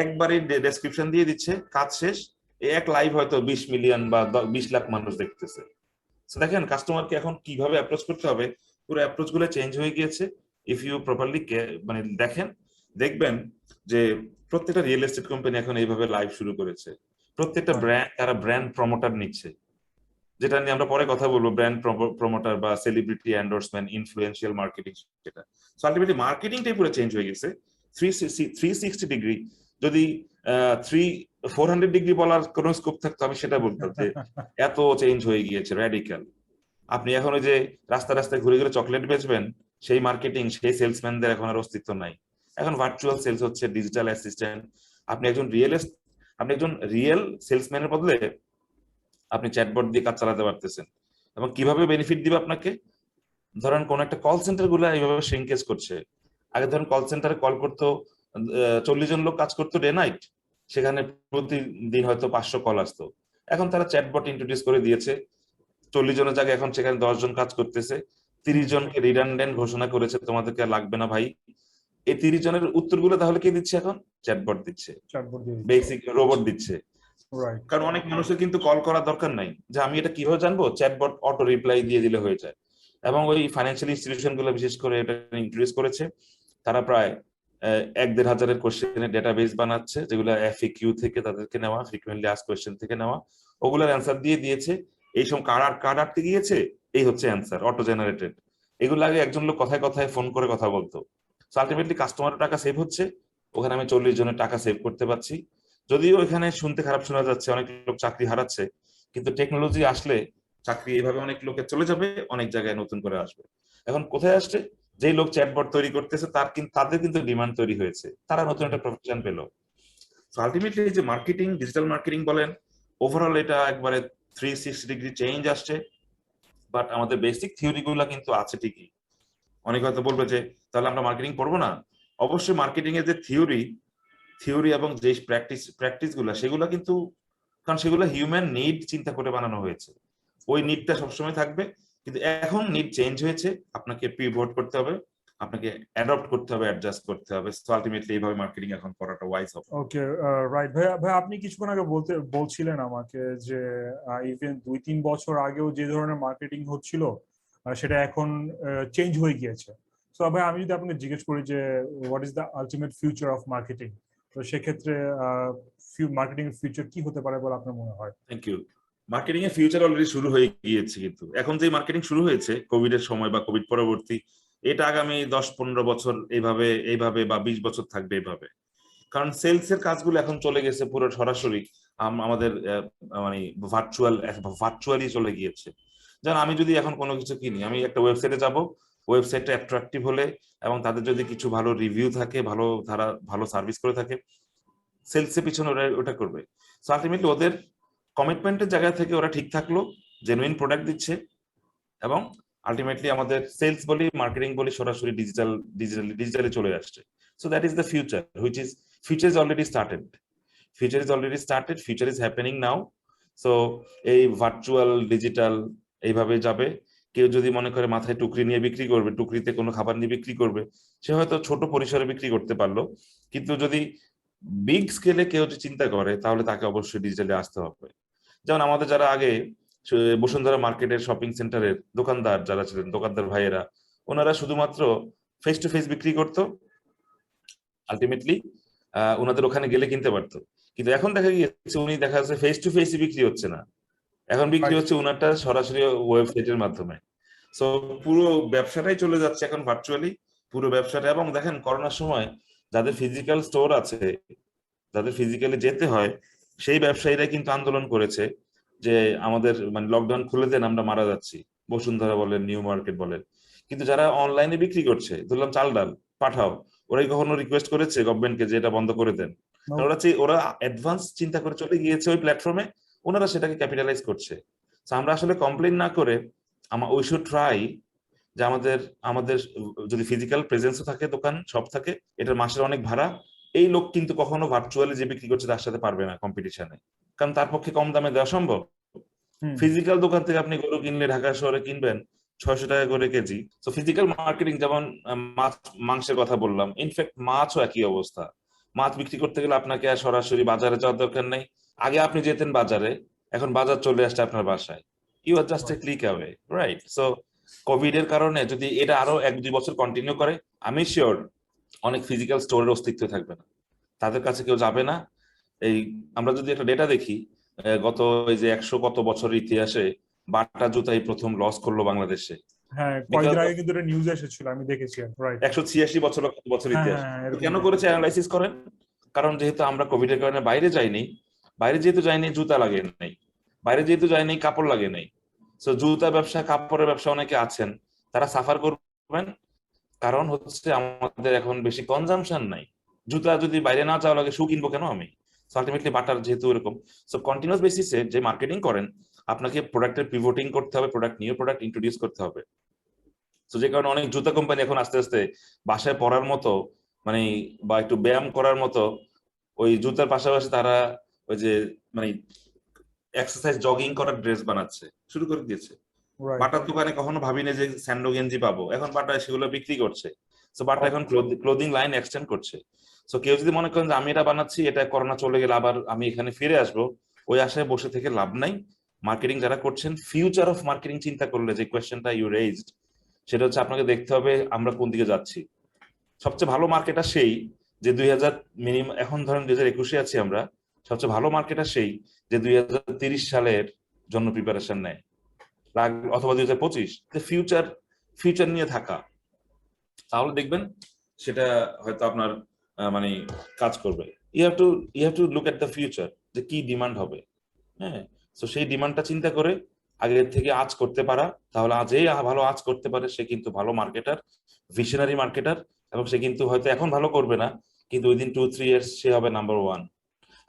Speaker 2: একবারই ডেসক্রিপশন দিয়ে দিচ্ছে, কাজ শেষ, এক লাইভ হয়তো 20 মিলিয়ন বা 20 লাখ মানুষ দেখতেছে। দেখেন কাস্টমারকে এখন কিভাবে অ্যাপ্রোচ করতে হবে, পুরো অ্যাপ্রোচ গুলো চেঞ্জ হয়ে গিয়েছে। ইফ ইউ প্রপারলি মানে দেখবেন যে প্রত্যেকটা রিয়েল এস্টেট কোম্পানি এখন এইভাবে লাইভ শুরু করেছে। প্রত্যেকটা ব্র্যান্ড তারা ব্র্যান্ড প্রমোটার নিচ্ছে, যেটা নিয়ে আমরা পরে কথা বলবো, ব্র্যান্ড প্রমোটার বা সেলিব্রিটি এন্ডোর্সমেন্ট, ইনফ্লুয়েন্সিয়াল মার্কেটিং, সেটা। সো আলটিমেটলি মার্কেটিংটাই পুরো চেঞ্জ হয়ে গেছে 360 ডিগ্রি। যদি 400 ডিগ্রি বলার কোনো স্কোপ থাকতো, আমি সেটা বলতাম যে এত চেঞ্জ হয়ে গিয়েছে, র্যাডিক্যাল। আপনি এখন ওই যে রাস্তায় ঘুরে ঘুরে চকলেট বেচবেন, সেই মার্কেটিং, সেই সেলসম্যানদের এখন আর অস্তিত্ব নাই। এখন ভার্চুয়াল সেলস হচ্ছে, ডিজিটাল অ্যাসিস্ট্যান্ট। আপনি একজন রিয়েল সেলসম্যানের বদলে আপনি চ্যাটবট দিয়ে কাজ চালাতে পারতেছেন। এবং কিভাবে বেনিফিট দিবে আপনাকে? ধরেন কোন একটা কল সেন্টার গুলো এইভাবে শ্রিঙ্কেজ করছে। আগে ধরেন কল সেন্টারে কল করতো 40 জন লোক কাজ করতো ডে নাইট, সেখানে প্রতিদিন হয়তো 500 কল আসতো। এখন তারা চ্যাটবট ইন্ট্রোডিউস করে দিয়েছে, 40 জনের জায়গায় এখন সেখানে 10 জন কাজ করতেছে। 30 জনকে রিডান্ডেন্ট ঘোষণা করেছে, তোমাদেরকে লাগবে না ভাই, এই 30 জনের উত্তরগুলো তাহলে কে দিচ্ছে এখন? চ্যাটবট দিচ্ছে,
Speaker 1: চ্যাটবট দিয়ে
Speaker 2: বেসিক রোবট দিচ্ছে।
Speaker 1: রাইট।
Speaker 2: কারণ অনেক মানুষের কিন্তু কল করার দরকার নাই, যে আমি এটা কিভাবে জানবো, চ্যাটবট অটো রিপ্লাই দিয়ে দিলে হয়ে যায়। এবং ওই ফাইন্যান্সিয়াল ইনস্টিটিউশন গুলো বিশেষ করে এটা ইন্ট্রোডিউস করেছে। তারা প্রায় 1-1.5 হাজারের কোশ্চেনের ডেটাবেস বানাচ্ছে, যেগুলো FAQ থেকে তাদেরকে নেওয়া, ফ্রিকুয়েন্টলি আস্ক কোশ্চেন থেকে নেওয়া, ওগুলোর অ্যান্সার দিয়ে দিয়েছে। এই সময় কার্ড আটকে গিয়েছে, এই হচ্ছে অ্যান্সার অটো জেনারেটেড। এগুলো আগে একজন লোক কথায় কথায় ফোন করে কথা বলতো। আলটিমেটলি কাস্টমারের টাকা সেভ হচ্ছে, ওখানে আমি 40 জনের টাকা সেভ করতে পারছি। যদিও এখানে শুনতে খারাপ শোনা যাচ্ছে, অনেক লোক চাকরি হারাচ্ছে, কিন্তু টেকনোলজি আসলে চাকরি এভাবে অনেক লোকের চলে যাবে, অনেক জায়গায় নতুন করে আসবে। এখন কোথায় আসছে, যে লোক চ্যাটবট তৈরি করতেছে তাদের কিন্তু ডিমান্ড তৈরি হয়েছে, তারা নতুন একটা প্রফেশন পেল। আলটিমেটলি যে মার্কেটিং, ডিজিটাল মার্কেটিং বলেন, ওভারঅল এটা একবারে 360 ডিগ্রি চেঞ্জ আসছে। বাট আমাদের বেসিক থিওরি গুলা কিন্তু আছে ঠিকই। অনেকে হয়তো বলবে যে তাহলে আমরা মার্কেটিং পড়বো না। অবশ্যই মার্কেটিং এর যে থিওরি এবং যে প্র্যাকটিস গুলা, সেগুলো কিন্তু, কারণ সেগুলো হিউম্যান নিড চিন্তা করে বানানো হয়েছে, ওই নিডটা সবসময় থাকবে। কিন্তু এখন নিড চেঞ্জ হয়েছে, আপনাকে পিভট করতে হবে, আপনাকে অ্যাডপ্ট করতে হবে, অ্যাডজাস্ট করতে হবে। সো আলটিমেটলি এইভাবে মার্কেটিং এখন করাটা ওয়াইজ হবে।
Speaker 1: ওকে, রাইট। ভাই আপনি কিছুক্ষণ আগে বলছিলেন আমাকে যে ইভেন 2-3 বছর আগেও যে ধরনের মার্কেটিং হচ্ছিল সেটা এখন চেঞ্জ হয়ে গিয়েছে। তো ভাই আমি যদি আপনাকে জিজ্ঞেস করি যে what is the ultimate future of marketing, তো সেক্ষেত্রে মার্কেটিং এর ফিউচার কি হতে পারে বলে আপনার মনে হয়?
Speaker 2: Thank you. মার্কেটিং এর ফিউচার অলরেডি শুরু হয়ে গিয়েছে, কিন্তু এখন যে মার্কেটিং শুরু হয়েছে কোভিড এর সময় বা কোভিড পরবর্তী, এটা আগামী 10-15 বছর এইভাবে বা 20 বছর থাকবে এইভাবে। কারণ সেলস এর কাজগুলো এখন চলে গেছে পুরো সরাসরি আমাদের মানে ভার্চুয়ালি চলে গিয়েছে। যেমন আমি যদি এখন কোনো কিছু কিনি, আমি একটা ওয়েবসাইটে যাব, ওয়েবসাইটটা অ্যাট্রাকটিভ হলে এবং তাদের যদি কিছু ভালো রিভিউ থাকে, তারা ভালো সার্ভিস করে থাকে, সেলস এর পিছনে ওটা করবে। সো আলটিমেটলি ওদের কমিটমেন্টের জায়গা থেকে ওরা ঠিক থাকলো, জেনুইন প্রোডাক্ট দিচ্ছে, এবং আলটিমেটলি আমাদের সেলস বলি, মার্কেটিং বলি, সরাসরি ডিজিটালি চলে আসছে। So that is the future, which is future is already started, future is happening now. So এই ভার্চুয়াল ডিজিটাল এইভাবে যাবে। কেউ যদি মনে করে মাথায় টুকরি নিয়ে বিক্রি করবে, টুকরিতে কোনো খাবার নিয়ে বিক্রি করবে, সে হয়তো ছোট পরিসরে বিক্রি করতে পারলো। কিন্তু যদি বিগ স্কেলে কেউ যদি চিন্তা করে, তাহলে তাকে অবশ্যই ডিজিটালে আসতে হবে। যেমন আমাদের যারা আগে বসুন্ধরা মার্কেটের শপিং সেন্টারের দোকানদার যারা ছিলেন, দোকানদার ভাইয়েরা, ওনারা শুধুমাত্র ফেস টু ফেস বিক্রি করতো, আলটিমেটলি ওনাদের ওখানে গেলে কিনতে পারতো। কিন্তু এখন দেখা গিয়েছে উনি দেখা যাচ্ছে ফেস টু ফেসই বিক্রি হচ্ছে না, এখন বিক্রি হচ্ছে ওনারটা সরাসরি ওয়েবসাইটের মাধ্যমে। সো পুরো ব্যবসাটাই চলে যাচ্ছে এখন ভার্চুয়ালি, পুরো ব্যবসাটা। এবং দেখেন করোনার সময় যাদের ফিজিক্যাল স্টোর আছে, যাদের ফিজিক্যালি যেতে হয়, সেই ব্যবসায়ীরা কিন্তু আন্দোলন করেছে যে আমাদের মানে লকডাউন খুলে দেন, আমরা মারা যাচ্ছি। বসুন্ধরা বলেন, নিউ মার্কেট বলেন। কিন্তু যারা অনলাইনে বিক্রি করছে, ধরলাম চাল ডাল পাঠাও, ওরাই কখনো রিকোয়েস্ট করেছে গভর্নমেন্টকে যে এটা বন্ধ করে দেন? ওরা অ্যাডভান্স চিন্তা করে চলে গিয়েছে ওই প্ল্যাটফর্মে, ওনারা সেটাকে ক্যাপিটালাইজ করছে। আমরা আসলে কমপ্লেন না করে উই শুড ট্রাই যে আমাদের যদি ফিজিক্যাল প্রেজেন্সও থাকে, দোকান সব থাকে, এটার মাসের অনেক ভাড়া, এই লোক কিন্তু কখনো ভার্চুয়ালি যে বিক্রি করছে তার সাথে পারবে না কম্পিটিশনে, কারণ তার পক্ষে কম দামে দেওয়া সম্ভব। ফিজিক্যাল দোকান থেকে আপনি গরু কিনলে ঢাকা শহরে কিনবেন 600 টাকা করে কেজি। তো ফিজিক্যাল মার্কেটিং, যেমন মাছ মাংসের কথা বললাম, ইনফ্যাক্ট মাছও একই অবস্থা। মাছ বিক্রি করতে গেলে আপনাকে আর সরাসরি বাজারে যাওয়ার দরকার নেই। আগে আপনি যেতেন বাজারে, এখন বাজার চলে আসছে আপনার বাসায়, you are just a click away, right? So COVID এর কারণে যদি এটা আরো 1-2 বছর কন্টিনিউ করে, আমি শিওর অনেক ফিজিক্যাল স্টোরের অস্তিত্ব থাকবে না, তাদের কাছে কেউ যাবে না। এই আমরা যদি একটা ডেটা দেখি, গত এই যে 100 কত বছরের ইতিহাসে বাটা জুতাই প্রথম লস করলো বাংলাদেশে।
Speaker 1: হ্যাঁ, কয়েকদিন আগে কিন্তু এটা নিউজ এসেছিল, আমি দেখেছি। রাইট,
Speaker 2: 186 বছর ইতিহাস। কেন
Speaker 1: হ্যাঁ,
Speaker 2: করেছে অ্যানালাইসিস করেন? কারণ যেহেতু আমরা কোভিড এর কারণে বাইরে যাইনি, যেহেতু যাইনি জুতা লাগে নাই, যেহেতু যাইনি কাপড় লাগে নাই। সো জুতা ব্যবসা, কাপড়ের ব্যবসা অনেকে আছেন, তারা সাফার করবেন, কারণ হচ্ছে আমাদের এখন বেশি কনজাম্পশন নাই। জুতা যদি বাইরে না যাওয়া লাগে, শু কিনবো কেন আমি? আলটিমেটলি বাটার যেহেতু এরকম, সো কন্টিনিউয়াস বেসিসে যে মার্কেটিং করেন, আপনাকে প্রোডাক্টের পিভটিং করতে হবে, নিউ প্রোডাক্ট ইন্ট্রোডিউস করতে হবে। তো যে কারণে অনেক জুতা কোম্পানি এখন আস্তে আস্তে বাসায় পরার মতো, মানে বা একটু ব্যায়াম করার মতো, ওই জুতার পাশাপাশি তারা ওই যে মানে এক্সারসাইজ জগিং করার ড্রেস বানাচ্ছে, শুরু করে দিয়েছে। বাটার দোকানে কখনো ভাবিনি যে স্যান্ডো গেঞ্জি পাবো, এখন বাটায় সেগুলো বিক্রি করছে। সো বাটা এখন ক্লোদিং লাইন এক্সটেন্ড করছে। সো কেউ যদি মনে করেন যে আমি এটা বানাচ্ছি, এটা করোনা চলে গেলে আবার আমি এখানে ফিরে আসবো, ওই আশায় বসে থেকে লাভ নাই। মার্কেটিং যারা করছেন, ফিউচার অফ মার্কেটিং চিন্তা করলে যে কোয়েশ্চেনটা ইউ রেজড, সেটা হচ্ছে আপনাকে দেখতে হবে আমরা কোন দিকে যাচ্ছি। সবচেয়ে ভালো মার্কেটার সেই যে 2000 মিনিমাম, এখন ধরেন 2021-এ আছি আমরা, সবচেয়ে ভালো মার্কেটার সেই যে 2030 সালের জন্য প্রিপারেশন নেয়, অথবা 2025, ফিউচার নিয়ে থাকা। তাহলে দেখবেন সেটা হয়তো আপনার মানে কাজ করবে। You have to look at the future, যে কি ডিমান্ড হবে। হ্যাঁ, তো সেই ডিমান্ডটা চিন্তা করে আগের থেকে আজ করতে পারা, তাহলে আজই ভালো আজ করতে পারে, সে কিন্তু ভালো মার্কেটার, ভিশনারি মার্কেটার। এবং সে কিন্তু হয়তো এখন ভালো করবে না, কিন্তু উইদিন 2-3 ইয়ার্স সে হবে নাম্বার 1।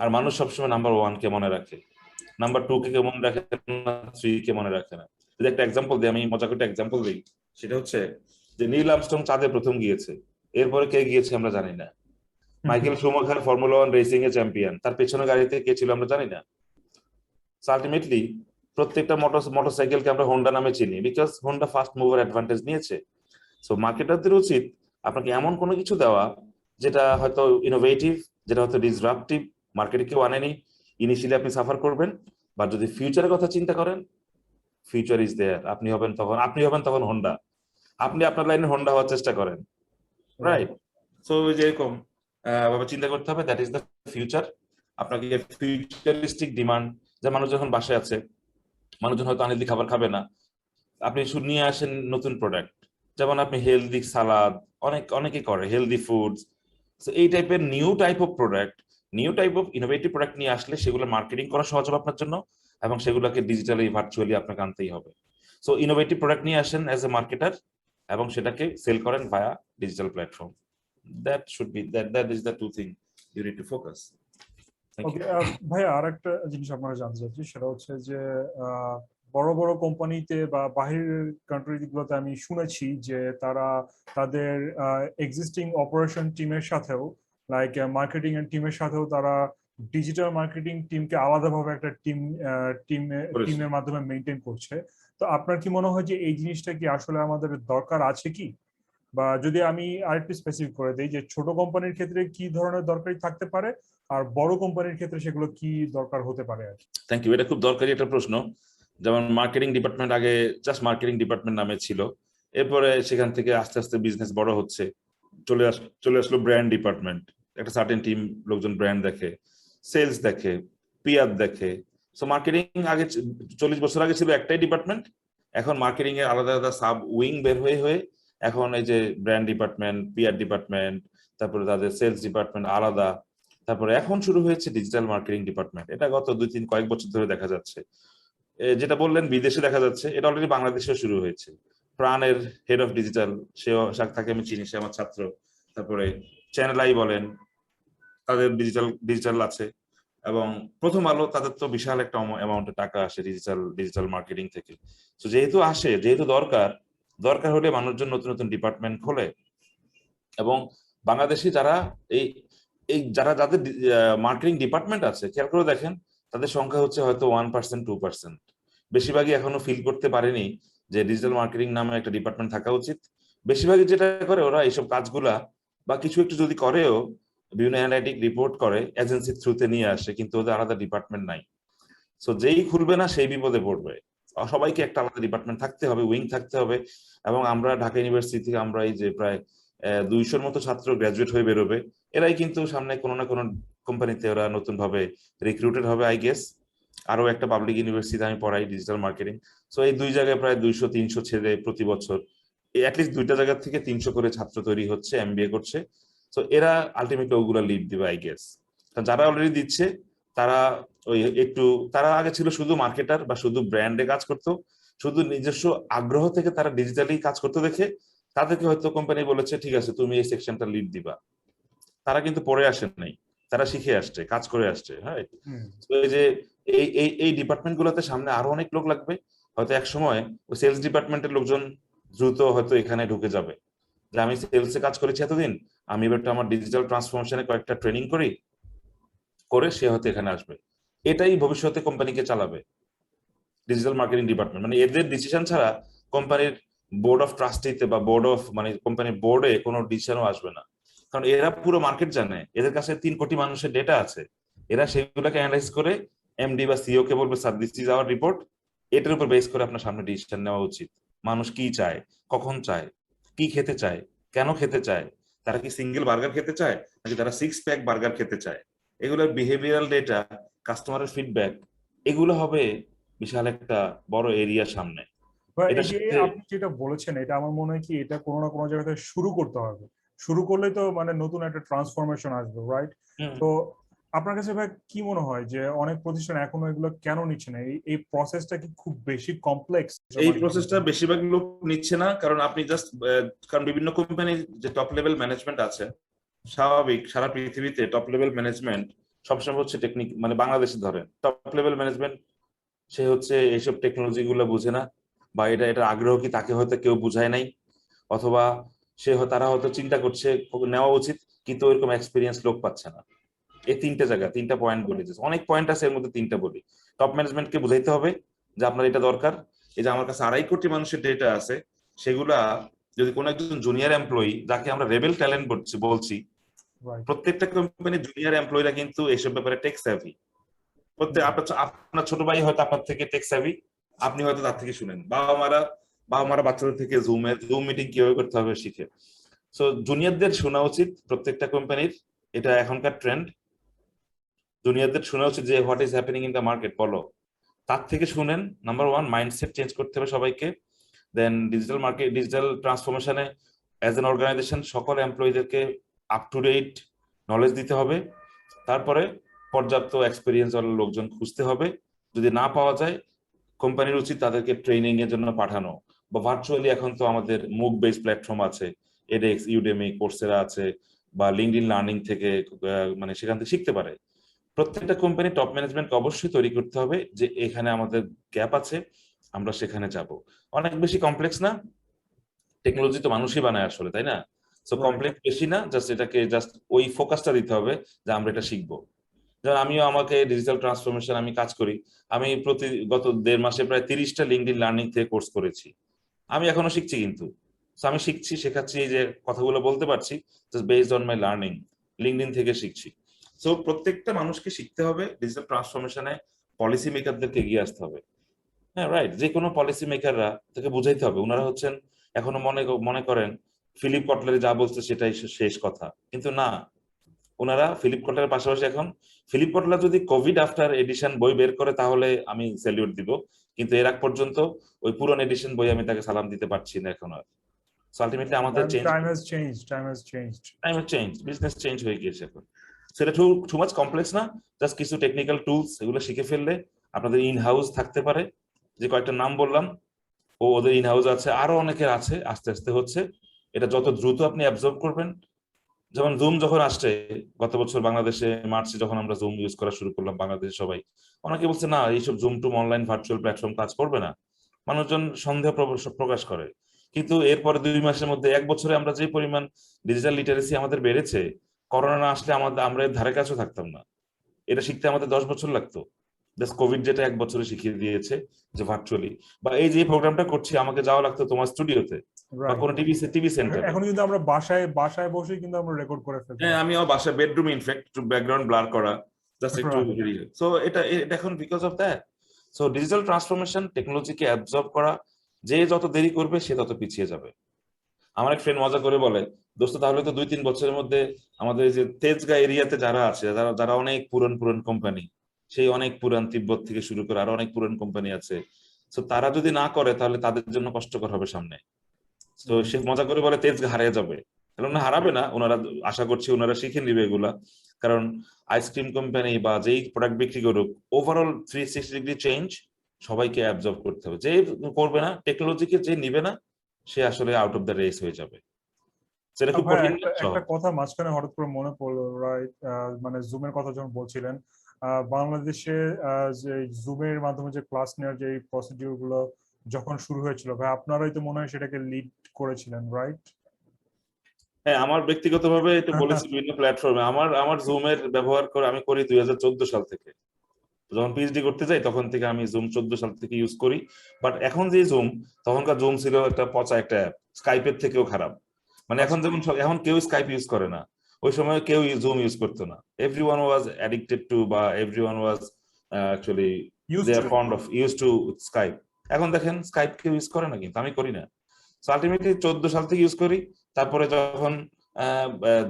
Speaker 2: আর মানুষ সবসময় নাম্বার 1 কে মনে রাখে, নাম্বার 2 কে মনে রাখে না, 3 কে মনে রাখে না। যদি একটা এক্সাম্পল দিই, আমি মজা করে এক্সাম্পল দিই, সেটা হচ্ছে যে নীল আর্মস্ট্রং চাঁদে প্রথম গিয়েছে, এরপরে কে গিয়েছে আমরা জানি না। মাইকেল শুমাখার ফর্মুলা 1 রেসিং এ চ্যাম্পিয়ন, তার পেছনে গাড়িতে কে ছিল আমরা জানি না। আলটিমেটলি প্রত্যেকটা মোটরসাইকেলকে আমরা হোন্ডা নামে চিনি, because Honda first mover advantage নিয়েছে। সো মার্কেটারদের উচিত আপনাকে এমন কোনো কিছু দেওয়া যেটা হয়তো ইনোভেটিভ, যেটা হয়তো ডিসরাপটিভ, মার্কেটে কেউ আনেনি, ইনিশিয়ালি আপনি সাফার করবেন। বা যদি ফিউচারের কথা চিন্তা করেন, ফিউচার ইজ দেয়ার, আপনি হবেন তখন হোন্ডা, আপনি আপনার লাইনে হোন্ডা হওয়ার চেষ্টা করেন, রাইট? সো যেরকম ভাবে চিন্তা করতে হবে, দ্যাট ইজ দ্য ফিউচার। আপনাকে ফিউচারিস্টিক ডিমান্ড, যে মানুষ যখন বাসায় আছে, মানুষজন হয়তো আনহেলদি খাবার খাবে না, আপনি শুধু নিয়ে আসেন নতুন প্রোডাক্ট, যেমন আপনি হেলদি সালাদ, অনেকে করে হেলদি ফুডস। এই টাইপের new type of product, new type of innovative product নিয়ে আসলে সেগুলো মার্কেটিং করা সহজ হবে আপনার জন্য, এবং সেগুলোকে ডিজিটালি ভার্চুয়ালি আপনাকে আনতেই হবে। সো ইনোভেটিভ প্রোডাক্ট নিয়ে আসেন অ্যাজ এ মার্কেটার, এবং সেটাকে সেল করেন via digital platform. That is the two thing you need to focus. Thank you.
Speaker 1: ভাইয়া আর একটা জিনিস আপনারা জানতে চাচ্ছি, সেটা হচ্ছে যে বড় বড় কোম্পানিতে বা বাহিরের কান্ট্রি গুলোতে আমি শুনেছি যে তারা তাদের এক্সিস্টিং অপারেশন টিমের সাথেও, লাইক মার্কেটিং এর টিমের সাথেও, তারা ডিজিটাল মার্কেটিং টিমকে আলাদাভাবে একটা টিমের মাধ্যমে মেনটেন করছে। তো আপনার কি মনে হয় যে এই জিনিসটা কি আসলে আমাদের দরকার আছে কি? বা যদি আমি আরেকটু স্পেসিফিক করে দিই, যে ছোট কোম্পানির ক্ষেত্রে কি ধরনের দরকারি থাকতে পারে, আর বড় কোম্পানির ক্ষেত্রে সেগুলো কি দরকার হতে পারে আর কি?
Speaker 2: থ্যাংক ইউ, এটা খুব দরকারি একটা প্রশ্ন। যেমন মার্কেটিং ডিপার্টমেন্ট আগে জাস্ট মার্কেটিং ডিপার্টমেন্ট নামে ছিল, এরপরে সেখান থেকে আস্তে আস্তে বিজনেস বড় হচ্ছে, চলে আসলো ব্র্যান্ড ডিপার্টমেন্ট। একটা সার্টেন টিম লোকজন ব্র্যান্ড দেখে, সেলস দেখে, পিআর দেখে। সো মার্কেটিং আগে 40 বছর আগে ছিল একটাই ডিপার্টমেন্ট, এখন মার্কেটিং এর আলাদা আলাদা সাব উইং বের হয়ে এখন এই যে ব্র্যান্ড ডিপার্টমেন্ট, পিআর ডিপার্টমেন্ট, তারপরে তাদের সেলস ডিপার্টমেন্ট আলাদা, তারপরে এখন শুরু হয়েছে ডিজিটাল মার্কেটিং ডিপার্টমেন্ট। এটা গত 2-3 কয়েক বছর ধরে দেখা যাচ্ছে। যেটা বললেন বিদেশে দেখা যাচ্ছে, এটা অলরেডি বাংলাদেশেও শুরু হয়েছে। প্রাণের হেড অফ ডিজিটাল, সেও তাকে আমি চিনি, সে আমার ছাত্র। তারপরে চ্যানেল বলেন, তাদের ডিজিটাল আছে। এবং প্রথম আলো, তাদের তো বিশাল একটা অ্যামাউন্টের টাকা আসে ডিজিটাল মার্কেটিং থেকে। তো যেহেতু দরকার হলে মানুষজন নতুন নতুন ডিপার্টমেন্ট খোলে। এবং বাংলাদেশি যারা যাদের মার্কেটিং ডিপার্টমেন্ট আছে, খেয়াল করে দেখেন তাদের সংখ্যা হচ্ছে হয়তো 1%, 2%। বেশিরভাগই এখনো ফিল করতে পারেনি যে ডিজিটাল মার্কেটিং নামে একটা ডিপার্টমেন্ট থাকা উচিত। বেশিরভাগই যেটা করে, ওরা এইসব কাজগুলা বা কিছু একটু যদি করেও বিভিন্ন অ্যানালাইটিক রিপোর্ট করে এজেন্সির থ্রুতে নিয়ে আসে, কিন্তু ওদের আলাদা ডিপার্টমেন্ট নাই। সো যেই খুলবে না সেই বিপদে পড়বে। সবাইকে একটা আলাদা ডিপার্টমেন্ট থাকতে হবে, উইং থাকতে হবে। এবং আমরা ঢাকা ইউনিভার্সিটি থেকে আমরা এই যে প্রায় 200-র মতো ছাত্র গ্রাজুয়েট হয়ে বেরোবে, এরাই কিন্তু সামনে কোনো না কোনো কোম্পানিতে ওরা নতুন ভাবে রিক্রুটেড হবে আই গেস। আরো একটা পাবলিক ইউনিভার্সিটিতে আমি পড়াই ডিজিটাল মার্কেটিং। সো এই 2 জায়গায় প্রায় 200-300 ছেলে প্রতি বছর, অ্যাটলিস্ট 2টা জায়গা থেকে 300 করে ছাত্র তৈরি হচ্ছে, এমবিএ করছে। তো এরা আলটিমেটলি ওগুলা লিড দিবে আই গেস। যারা অলরেডি দিচ্ছে তারা তারা আগে ছিল শুধু মার্কেটার বা শুধু ব্র্যান্ডে কাজ করতো, শুধু নিজস্ব আগ্রহ থেকে তারা ডিজিটালি কাজ করতে দেখে তাদেরকে হয়তো কোম্পানি বলেছে ঠিক আছে তুমি এই সেকশনটা লিড দিবা। তারা কিন্তু পড়ে আসেন নাই, তারা শিখে আসছে, কাজ করে আসছে। হ্যাঁ, এই যে এই ডিপার্টমেন্ট গুলোতে সামনে আরো অনেক লোক লাগবে। হয়তো এক সময় ওই সেলস ডিপার্টমেন্টের লোকজন দ্রুত হয়তো এখানে ঢুকে যাবে, যে আমি সেলসে কাজ করেছি এতদিন, আমি এবার আমার ডিজিটাল ট্রান্সফরমেশনে কয়েকটা ট্রেনিং করে সে হয়তো এখানে আসবে। এটাই ভবিষ্যতে কোম্পানিকে চালাবে, ডিজিটাল মার্কেটিং ডিপার্টমেন্ট। মানে এদের ডিসিশন ছাড়া কোম্পানির বোর্ড অফ ট্রাস্টিতে বা বোর্ড অফ মানে কোম্পানির বোর্ডে কোনো ডিসিশনও আসবে না, কারণ এরা পুরো মার্কেট জানে, এদের কাছে 3 কোটি মানুষের ডেটা আছে, এরা সেগুলোকে অ্যানালাইজ করে এমডি বা সিও কে বলবে sir this is our report, এটার উপর বেস করে আপনার সামনে ডিসিশন নেওয়া উচিত। মানুষ কি চায়, কখন চায়, কি খেতে চায়, কেন খেতে চায়, তারা কি সিঙ্গেল বার্গার খেতে চায় নাকি তারা 6 প্যাক বার্গার খেতে চায়, এগুলোর বিহেভিয়ারাল ডেটা, কাস্টমারের ফিডব্যাক, এগুলো হবে বিশাল একটা বড় এরিয়া সামনে।
Speaker 1: বা এই
Speaker 2: এটার
Speaker 1: যে
Speaker 2: সাথে
Speaker 1: আপনি যেটা বলেছেন, এটা আমার মনে হয় কি এটা কোনো না কোনো জায়গাতে শুরু করতে হবে। শুরু করলে তো মানে নতুন একটা ট্রান্সফরমেশন আসবে, রাইট? তো আপনার কাছে ভাই কি মনে হয় যে অনেক প্রতিষ্ঠান এখনো এগুলো কেন নিচ্ছে না? এই প্রসেসটা কি খুব বেশি কমপ্লেক্স?
Speaker 2: এই প্রসেসটা বেশিরভাগ লোক নিচ্ছে না, কারণ আপনি জাস্ট কারণ বিভিন্ন কোম্পানির যে টপ লেভেল ম্যানেজমেন্ট আছে, স্বাভাবিক সারা পৃথিবীতে টপ লেভেল ম্যানেজমেন্ট সবসময় হচ্ছে টেকনিক, মানে বাংলাদেশে ধরেন টপ লেভেল ম্যানেজমেন্ট, সে হচ্ছে এইসব টেকনোলজি গুলো বুঝে না, বা এটা আগ্রহ কি তাকে হয়তো কেউ বুঝায় নাই, অথবা তারা হয়তো চিন্তা করছে নেওয়া উচিত কিন্তু ওইরকম এক্সপিরিয়েন্স লোক পাচ্ছে না। এই 3টা পয়েন্ট বলি, অনেক পয়েন্ট আছে এর মধ্যে 3টা বলি। টপ ম্যানেজমেন্টকে বুঝাইতে হবে যে আপনার এটা দরকার, এই যে আমার কাছে 2.5 কোটি মানুষের ডেটা আছে, সেগুলা যদি কোনো একজন জুনিয়র এমপ্লয়ি, যাকে আমরা রেবেল ট্যালেন্ট বলছি, প্রত্যেকটা কোম্পানির জুনিয়র এমপ্লয়িরা কিন্তু এইসব ব্যাপারে টেক স্যাভি। প্রত্যেক আপনার ছোট ভাই হয়তো আপনার থেকে টেক স্যাভি, আপনি হয়তো তার থেকে শুনেন। বাবা মারা বাচ্চাদের থেকে জুম মিটিং কিভাবে করতে হবে শিখে। সো জুনিয়রদের শোনা উচিত প্রত্যেকটা কোম্পানির, এটা এখনকার ট্রেন্ড। জুনিয়রদের শোনা উচিত যে what is happening in the market, বলো, তার থেকে শুনেন। নাম্বার 1, মাইন্ডসেট চেঞ্জ করতে হবে সবাইকে। দেন ডিজিটাল ট্রান্সফরমেশনে অ্যাজ এন অর্গানাইজেশন সকল এমপ্লয়ীদেরকে আপ টু ডেট নলেজ দিতে হবে। তারপরে পর্যাপ্ত এক্সপিরিয়েন্স ওয়ালা লোকজন খুঁজতে হবে। যদি না পাওয়া যায়, কোম্পানির উচিত তাদেরকে ট্রেনিং এর জন্য পাঠানো, বা ভার্চুয়ালি এখন তো আমাদের মুক বেস প্ল্যাটফর্ম আছে, এডএক্স, ইউডেমি, কোর্সেরা আছে, বা লিঙ্কডইন লার্নিং থেকে মানে সেখান থেকে শিখতে পারে। প্রত্যেকটা কোম্পানি টপ ম্যানেজমেন্টকে অবশ্যই তৈরি করতে হবে যে এখানে আমাদের গ্যাপ আছে, আমরা সেখানে যাব। অনেক বেশি কমপ্লেক্স না, টেকনোলজি তো মানুষই বানায় আসলে, তাই না? সো কমপ্লেক্স বেশি না, জাস্ট এটাকে জাস্ট ওই ফোকাসটা দিতে হবে যে আমরা এটা শিখবো। যেমন আমিও আমাকে ডিজিটাল ট্রান্সফরমেশন আমি কাজ করি, আমি গত 1.5 মাসে প্রায় 30টা লিঙ্কডইন লার্নিং থেকে কোর্স করেছি। আমি এখনো শিখছি, কিন্তু আমি শিখছি, শেখাচ্ছি, এই যে কথাগুলো বলতে পারছি just based on my learning, LinkedIn থেকে শিখছি। সো প্রত্যেকটা মানুষকে শিখতে হবে ডিজিটাল ট্রান্সফরমেশনে, পলিসি মেকারদেরকে এগিয়ে আসতে হবে। হ্যাঁ, রাইট, যে কোনো পলিসি মেকাররা তাকে বুঝাইতে হবে। ওনারা হচ্ছেন এখনো মনে করেন ফিলিপ কটলার যা বলছে সেটাই শেষ কথা, কিন্তু না। ওনারা ফিলিপ কটলারের পাশাপাশি এখন ফিলিপ কটলার যদি কোভিড আফটার এডিশন বই বের করে তাহলে আমি স্যালিউট দিব, কিন্তু এর আগ পর্যন্ত ওই পুরনো এডিশন বই আমি তাকে সালাম দিতে পারছি না এখন আর। সো আলটিমেটলি আমাদের বিজনেস চেঞ্জ হয়ে গিয়েছে এখন। সেটা টু মাচ কমপ্লেক্স না, জাস্ট কিছু টেকনিক্যাল টুলস এগুলো শিখে ফেললে আপনাদের ইন হাউস থাকতে পারে। যে কয়েকটা নাম বললাম, ওদের ইন হাউস আছে, আরো অনেকের আছে, আস্তে আস্তে হচ্ছে। এটা যত দ্রুত আপনি অ্যাবজর্ব করবেন, যেমন জুম যখন আসছে গত বছর বাংলাদেশে মার্চে, যখন আমরা জুম ইউজ করা শুরু করলাম বাংলাদেশে সবাই, অনেকে বলছে না এইসব জুম টুম অনলাইন ভার্চুয়াল প্ল্যাটফর্ম কাজ করবে না, মানুষজন সন্দেহ প্রকাশ করে। কিন্তু এরপরে 2 মাসের মধ্যে, 1 বছরে আমরা যে পরিমাণ ডিজিটাল লিটারেসি আমাদের বেড়েছে, করোনা না আসলে আমরা এর ধারে কাছেও থাকতাম না। এটা শিখতে আমাদের 10 বছর লাগতো, কোভিড যেটা 1 বছরে শিখিয়ে দিয়েছে যে ভার্চুয়ালি। বা এই যে প্রোগ্রামটা করছি, আমাকে যাওয়া লাগতো তোমার স্টুডিওতে বা কোনো টিভি সেন্টারে।
Speaker 1: এখন কিন্তু আমরা বাসায় বসে কিন্তু আমরা রেকর্ড করে ফেলতে
Speaker 2: হ্যাঁ, আমিও বাসায় বেডরুম ইনফ্যাক্ট একটু ব্যাকগ্রাউন্ড ব্লার করা, জাস্ট একটু। সো এটা এখন because of that. So digital transformation, টেকনোলজিকে অ্যাবজর্ব করা, যে যত দেরি করবে সে তত পিছিয়ে যাবে। আমার এক ফ্রেন্ড মজা করে বলে, দোস্ত তাহলে তো 2-3 বছরের মধ্যে আমাদের যে তেজগাঁ এরিয়াতে যারা আছে, যারা অনেক পুরান কোম্পানি, সেই অনেক পুরান তিব্বত থেকে শুরু করে আরো অনেক পুরান কোম্পানি আছে, তো তারা যদি না করে তাহলে তাদের জন্য কষ্টকর হবে সামনে। তো সে মজা করে বলে তেজগাঁ হারিয়ে যাবে। না, হারাবে না, ওনারা আশা করছি ওনারা শিখে নিবে এগুলা। কারণ আইসক্রিম কোম্পানি বা যেই প্রোডাক্ট বিক্রি করুক, ওভারঅল 360 ডিগ্রি চেঞ্জ সবাইকে অ্যাবজর্ব করতে হবে। যে করবে না, টেকনোলজিকে যে নিবে না, সে আসলে আউট অফ দ্য রেস হয়ে যাবে। সেটা খুব কঠিন।
Speaker 1: একটা কথা মাঝখানে হঠাৎ করে মনে পড়লো, রাইট? মানে জুমের কথা যখন বলছিলেন, বাংলাদেশে যে জুমের মাধ্যমে যে ক্লাস নেওয়ার যে প্রসিডিউর গুলো যখন শুরু হয়েছিল, ভাই আপনারাই তো মনে হয় সেটাকে লিড করেছিলেন, রাইট?
Speaker 2: হ্যাঁ, আমার ব্যক্তিগতভাবে এটা বলেছি বিভিন্ন প্ল্যাটফর্মে। আমার জুমের ব্যবহার করে আমি করি 2014 সাল থেকে। যখন পিএইচডি করতে যাই তখন থেকে আমি জুম 14 সাল থেকে ইউজ করি। বাট এখন যে জুম, তখনকার জুম ছিল একটা পচা একটা অ্যাপ, স্কাইপের থেকেও খারাপ। মানে এখন যেমন এখন কেউ স্কাইপ ইউজ করে না, ওই সময় কেউ জুম ইউজ করতো না। এভরিওয়ান ওয়াজ অ্যাডিক্টেড টু, বা everyone was actually
Speaker 1: use
Speaker 2: they
Speaker 1: to
Speaker 2: আর fond of use to Skype. এখন দেখেন স্কাইপ কেউ ইউজ করে না, কিন্তু আমি করি না। সো আলটিমেটলি 14 সাল থেকে ইউজ করি। তারপরে যখন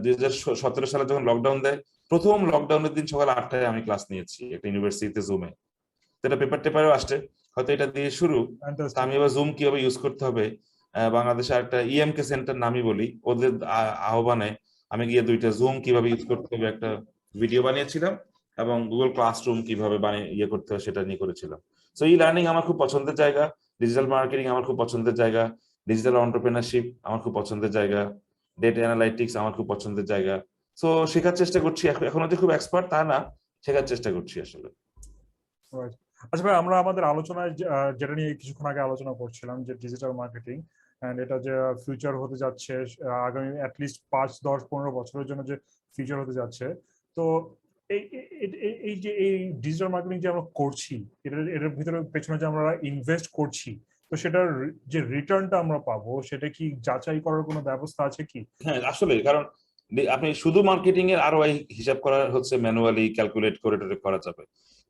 Speaker 2: 2017 সালে যখন লকডাউন দেয়, প্রথম লকডাউনের দিন সকাল 8টায় আমি ক্লাস নিয়েছি একটা ইউনিভার্সিটিতে জুমে। এটা পেপার টেপারও আসছে, হয়তো এটা দিয়ে শুরু। তা
Speaker 1: ফ্যান্টাস্টিক।
Speaker 2: আমি এবার জুম কিভাবে ইউজ করতে হবে, বাংলাদেশে একটা ইএমকে সেন্টার নামই বলি, ওদের আহ্বানে আমি গিয়ে 2টা জুম কিভাবে ইউজ করতে হবে একটা ভিডিও বানিয়েছিলাম, এবং গুগল ক্লাসরুম কিভাবে বানিয়ে ইয়ে করতে হবে সেটা নিয়ে করেছিলাম। সো ই লার্নিং আমার খুব পছন্দের জায়গা, ডিজিটাল মার্কেটিং আমার খুব পছন্দের জায়গা, ডিজিটাল এন্টারপ্রেনারশিপ আমার খুব পছন্দের জায়গা, ডেটা অ্যানালাইটিক্স আমার খুব পছন্দের জায়গা। সো শেখার চেষ্টা করছি, এখনো যে খুব এক্সপার্ট তা না, শেখার চেষ্টা করছি আসলে।
Speaker 1: Right. আচ্ছা ভাই, আমরা আমাদের আলোচনায় যেটা নিয়ে কিছুক্ষণ আগে আলোচনা করছিলাম, যে ডিজিটাল মার্কেটিং এন্ড এটা যে ফিউচার হতে যাচ্ছে, আগামী অ্যাটলিস্ট 5, 10, 15 বছরের জন্য যে ফিউচার হতে যাচ্ছে। তো এই এই যে এই ডিজিটাল মার্কেটিং যে আমরা করছি, এটার ভিতরে পেছনে যে আমরা ইনভেস্ট করছি, তো সেটার যে রিটার্নটা আমরা পাবো, সেটা কি যাচাই করার কোনো ব্যবস্থা আছে কি?
Speaker 2: হ্যাঁ আসলে, কারণ আপনি শুধু মার্কেটিং এর আরওআই হিসাব করা হচ্ছে ম্যানুয়ালি ক্যালকুলেট করে করা যাবে,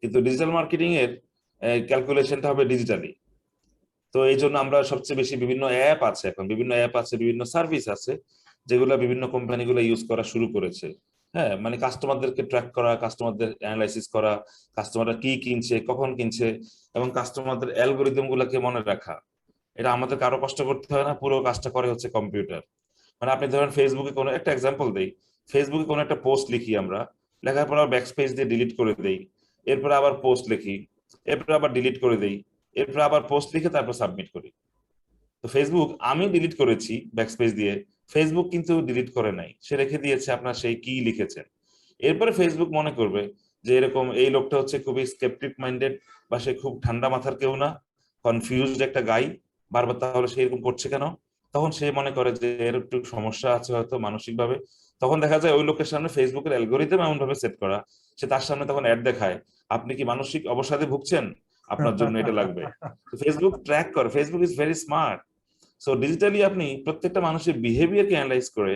Speaker 2: কিন্তু ডিজিটাল মার্কেটিং এর ক্যালকুলেশনটা হবে ডিজিটালি। তো এই জন্য আমরা সবচেয়ে বেশি বিভিন্ন অ্যাপ আছে, এখন বিভিন্ন অ্যাপ আছে, বিভিন্ন সার্ভিস আছে, যেগুলো বিভিন্ন কোম্পানিগুলো ইউজ করা শুরু করেছে। হ্যাঁ, মানে কাস্টমারদেরকে ট্র্যাক করা, কাস্টমারদের অ্যানালাইসিস করা, কাস্টমাররা কি কিনছে, কখন কিনছে, এবং কাস্টমারদের অ্যালগোরিদম গুলাকে মনে রাখা। এটা আমাদের কারো কষ্ট করতে হয় না, পুরো কাজটা করে হচ্ছে কম্পিউটার। মানে আপনি ধরেন ফেসবুকে কোনো একটা এক্সাম্পল দেই, ফেসবুকে কোনো একটা পোস্ট লিখি আমরা, লেখার পর ব্যাকস্পেস দিয়ে ডিলিট করে দেই, এরপর আবার পোস্ট লিখি, এরপর আবার ডিলিট করে দেই, এরপর আবার পোস্ট লিখে তারপর সাবমিট করি। তো ফেসবুক আমি ডিলিট করেছি ব্যাকস্পেস দিয়ে, ফেসবুক কিন্তু ডিলিট করে নাই, সে রেখে দিয়েছে আপনার সেই কি লিখেছেন। এরপরে ফেসবুক মনে করবে যে এরকম এই লোকটা হচ্ছে খুবই স্কেপটিক মাইন্ডেড, বা সে খুব ঠান্ডা মাথার কেউ না, কনফিউজড একটা গাই, বারবার তাহলে সে এরকম করছে কেন, তখন সে মনে করে যে এর একটু সমস্যা আছে হয়তো মানসিক ভাবে। তখন দেখা যায় ওই লোকের সামনে ফেসবুকের অ্যালগোরিদম এমন ভাবে সেট করা, সে তার সামনে তখন অ্যাড দেখায়, আপনি কি মানসিক অবসাদে ভুগছেন, আপনার জন্য এটা লাগবে। ফেসবুক ট্র্যাক করে, Facebook is very smart. So digitally আপনি প্রত্যেকটা মানুষের বিহেভিয়ারকে অ্যানালাইজ করে,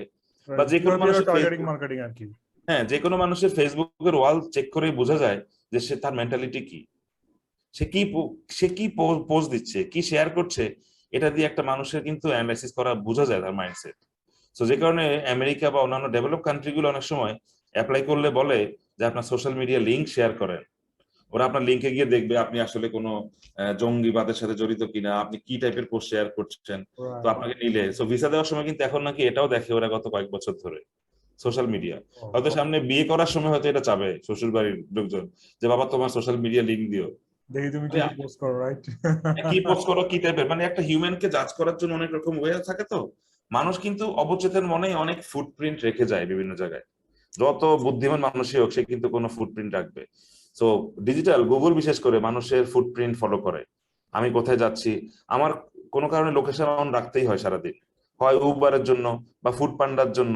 Speaker 2: বা যে কোনো মানুষের
Speaker 1: টার্গেটিং মার্কেটিং আর কি।
Speaker 2: হ্যাঁ, যে কোনো মানুষের ফেসবুকের ওয়াল চেক করে বোঝা যায় যে সে তার মেন্টালিটি কি, সে কি পোস্ট দিচ্ছে, কি শেয়ার করছে, এটা দিয়ে একটা মানুষের কিন্তু অ্যানালাইসিস করা বোঝা যায় তার মাইন্ডসেট। সো যে কারণে আমেরিকা বা অন্যান্য ডেভেলপ কান্ট্রিগুলো অনেক সময় অ্যাপ্লাই করলে বলে যে আপনার সোশ্যাল মিডিয়া লিঙ্ক শেয়ার করেন। ওরা আপনার লিঙ্কে গিয়ে দেখবে আপনি আসলে কোনো জঙ্গিবাদের সাথে জড়িত কিনা, আপনি কি টাইপের পোস্ট শেয়ার করছেন। তো আপনাকে নিলে সো ভিসা দেওয়ার সময় কিন্তু এখন নাকি এটাও দেখে ওরা গত কয়েক বছর ধরে সোশ্যাল মিডিয়া। হয়তো সামনে বিয়ে করার সময় হয়তো এটা চাবে শ্বশুর বাড়ির লোকজন, যে বাবা তোমার সোশ্যাল মিডিয়া লিঙ্ক দিও,
Speaker 1: দেখি তুমি কি পোস্ট করো, রাইট?
Speaker 2: কি পোস্ট করো, কি টাইপের। মানে একটা হিউম্যানকে জাজ করার জন্য অনেক রকম ওয়ে থাকে। তো মানুষ কিন্তু অবচেতন মনে অনেক ফুটপ্রিন্ট রেখে যায় বিভিন্ন জায়গায়, যত বুদ্ধিমান মানুষই হোক সে কিন্তু কোনো ফুটপ্রিন্ট রাখবে। সো ডিজিটাল গুগল বিশেষ করে মানুষের ফুটপ্রিন্ট ফলো করে, আমি কোথায় যাচ্ছি, আমার কোনো কারণে লোকেশন অন রাখতেই হয় সারাদিন, হয় উবারের জন্য বা ফুড পান্ডার জন্য,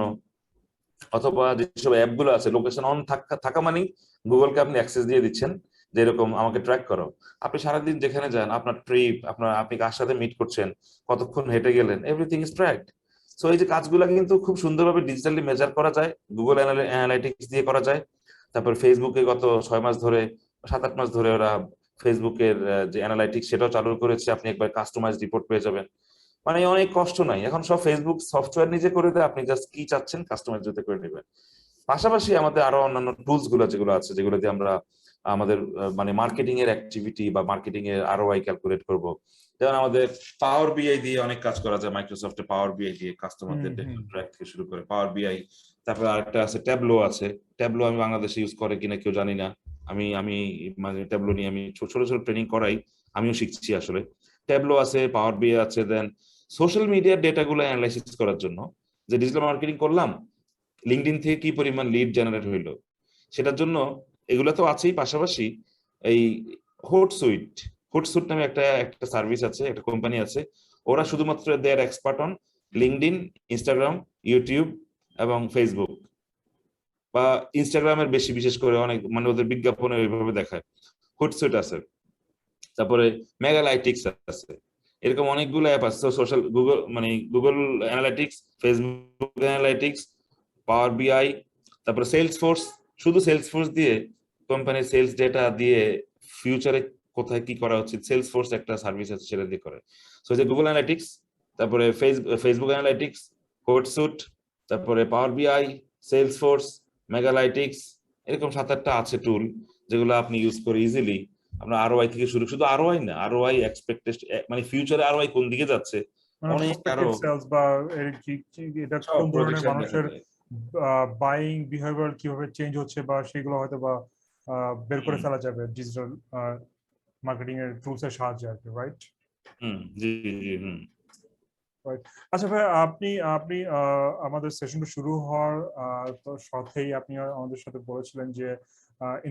Speaker 2: অথবা যেসব অ্যাপগুলো আছে লোকেশন অন থাকা মানেই গুগলকে আপনি অ্যাক্সেস দিয়ে দিচ্ছেন যে এরকম আমাকে ট্র্যাক করো। আপনি সারাদিন যেখানে যান, আপনার ট্রিপ, আপনি কার সাথে মিট করছেন, কতক্ষণ হেঁটে গেলেন, এভরিথিং ইজ ট্র্যাকড। সো এই যে কাজগুলো কিন্তু খুব সুন্দরভাবে ডিজিটালি মেজার করা যায়, গুগল অ্যানালাইটিক্স দিয়ে করা যায়। তারপর ফেসবুকে গত 6 মাস ধরে, 7-8 মাস ধরে ওরা ফেসবুকের যে অ্যানালাইটিক্স সেটাও চালু করেছে, আপনি একবার কাস্টমাইজ রিপোর্ট পেয়ে যাবেন। মানে অনেক কষ্ট নাই, এখন সব ফেসবুক সফটওয়্যার নিজে করে দেয়, আপনি জাস্ট কি চাচ্ছেন কাস্টমাইজ যাতে করে নেবেন। পাশাপাশি আমাদের আরো অন্যান্য টুলস গুলো যেগুলো আছে, যেগুলো দিয়ে আমরা আমাদের মানে মার্কেটিং এর অ্যাক্টিভিটি বা মার্কেটিং এর আরওআই ক্যালকুলেট করব। যেমন আমাদের পাওয়ার বিআই দিয়ে অনেক কাজ করা যায়, মাইক্রোসফটে পাওয়ার বিআই দিয়ে কাস্টমারদের ডেটা ট্র্যাক থেকে শুরু করে পাওয়ার বিআই। তারপরে আরেকটা আছে ট্যাবলো আছে, ট্যাবলো আমি বাংলাদেশে ইউজ করে কিনা কেউ জানি না, আমি আমি মানে ট্যাবলো নিয়ে আমি ছোট ছোট ট্রেনিং করাই, আমিও শিখছি আসলে। ট্যাবলো আছে, পাওয়ার বিআই আছে। দেন সোশ্যাল মিডিয়ার ডেটাগুলো অ্যানালাইসিস করার জন্য, যে ডিজিটাল মার্কেটিং করলাম, লিঙ্কডইন থেকে কি পরিমাণ লিড জেনারেট হইলো, সেটার জন্য এগুলো তো আছেই। পাশাপাশি এই হোটসুইট, হোটসুইট নামে একটা একটা সার্ভিস আছে, একটা কোম্পানি আছে, ওরা শুধুমাত্র their expert on LinkedIn, Instagram, YouTube এবং ফেসবুক, বা ইনস্টাগ্রামের বেশি বিশেষ করে অনেক মানে ওদের বিজ্ঞাপনে ওইভাবে দেখায়। হোটসুইট আছে, তারপরে মেগালাইটিক্স আছে, এরকম অনেকগুলো অ্যাপ আছে social, Google analytics, Facebook analytics, power BI, তারপরে সেলস ফোর্স। শুধু সেলস ফোর্স দিয়ে কোম্পানির সেলস ডেটা দিয়ে ফিউচারে কোথায় কি করা উচিত, সেলস ফোর্স একটা সার্ভিস আছে সেটা দিয়ে করে। সো যে গুগল অ্যানালাইটিক্স, তারপরে ফেসবুক অ্যানালাইটিক্স, হোটসুট, তারপরে পাওয়ার বিআই, সেলস ফোর্স, মেগালাইটিক্স, এরকম 7-8টা আছে টুল যেগুলো আপনি ইউজ করে ইজিলি আপনার আরওআই থেকে শুধু আরওআই না, আরওআই এক্সপেক্টেড, মানে ফিউচারে আরওআই কোন দিকে যাচ্ছে অনেক আরো
Speaker 1: সেলস বা এটা
Speaker 2: সব
Speaker 1: কোন ধরনের
Speaker 2: প্রজেকশন দেখা
Speaker 1: মানুষের
Speaker 2: যায়।
Speaker 1: বাইং বিহেভিয়ার কিভাবে চেঞ্জ হচ্ছে বা সেগুলো হয়তো বা বের করে ফেলা যাবে ডিজিটাল মার্কেটিং এর টুলস এর সাহায্যে আর কি, রাইট?
Speaker 2: জি জি
Speaker 1: আচ্ছা ভাই, আপনি আপনি আমাদের সেশনটা শুরু হওয়ার তো সাথেই আপনি আমাদের সাথে বলেছিলেন যে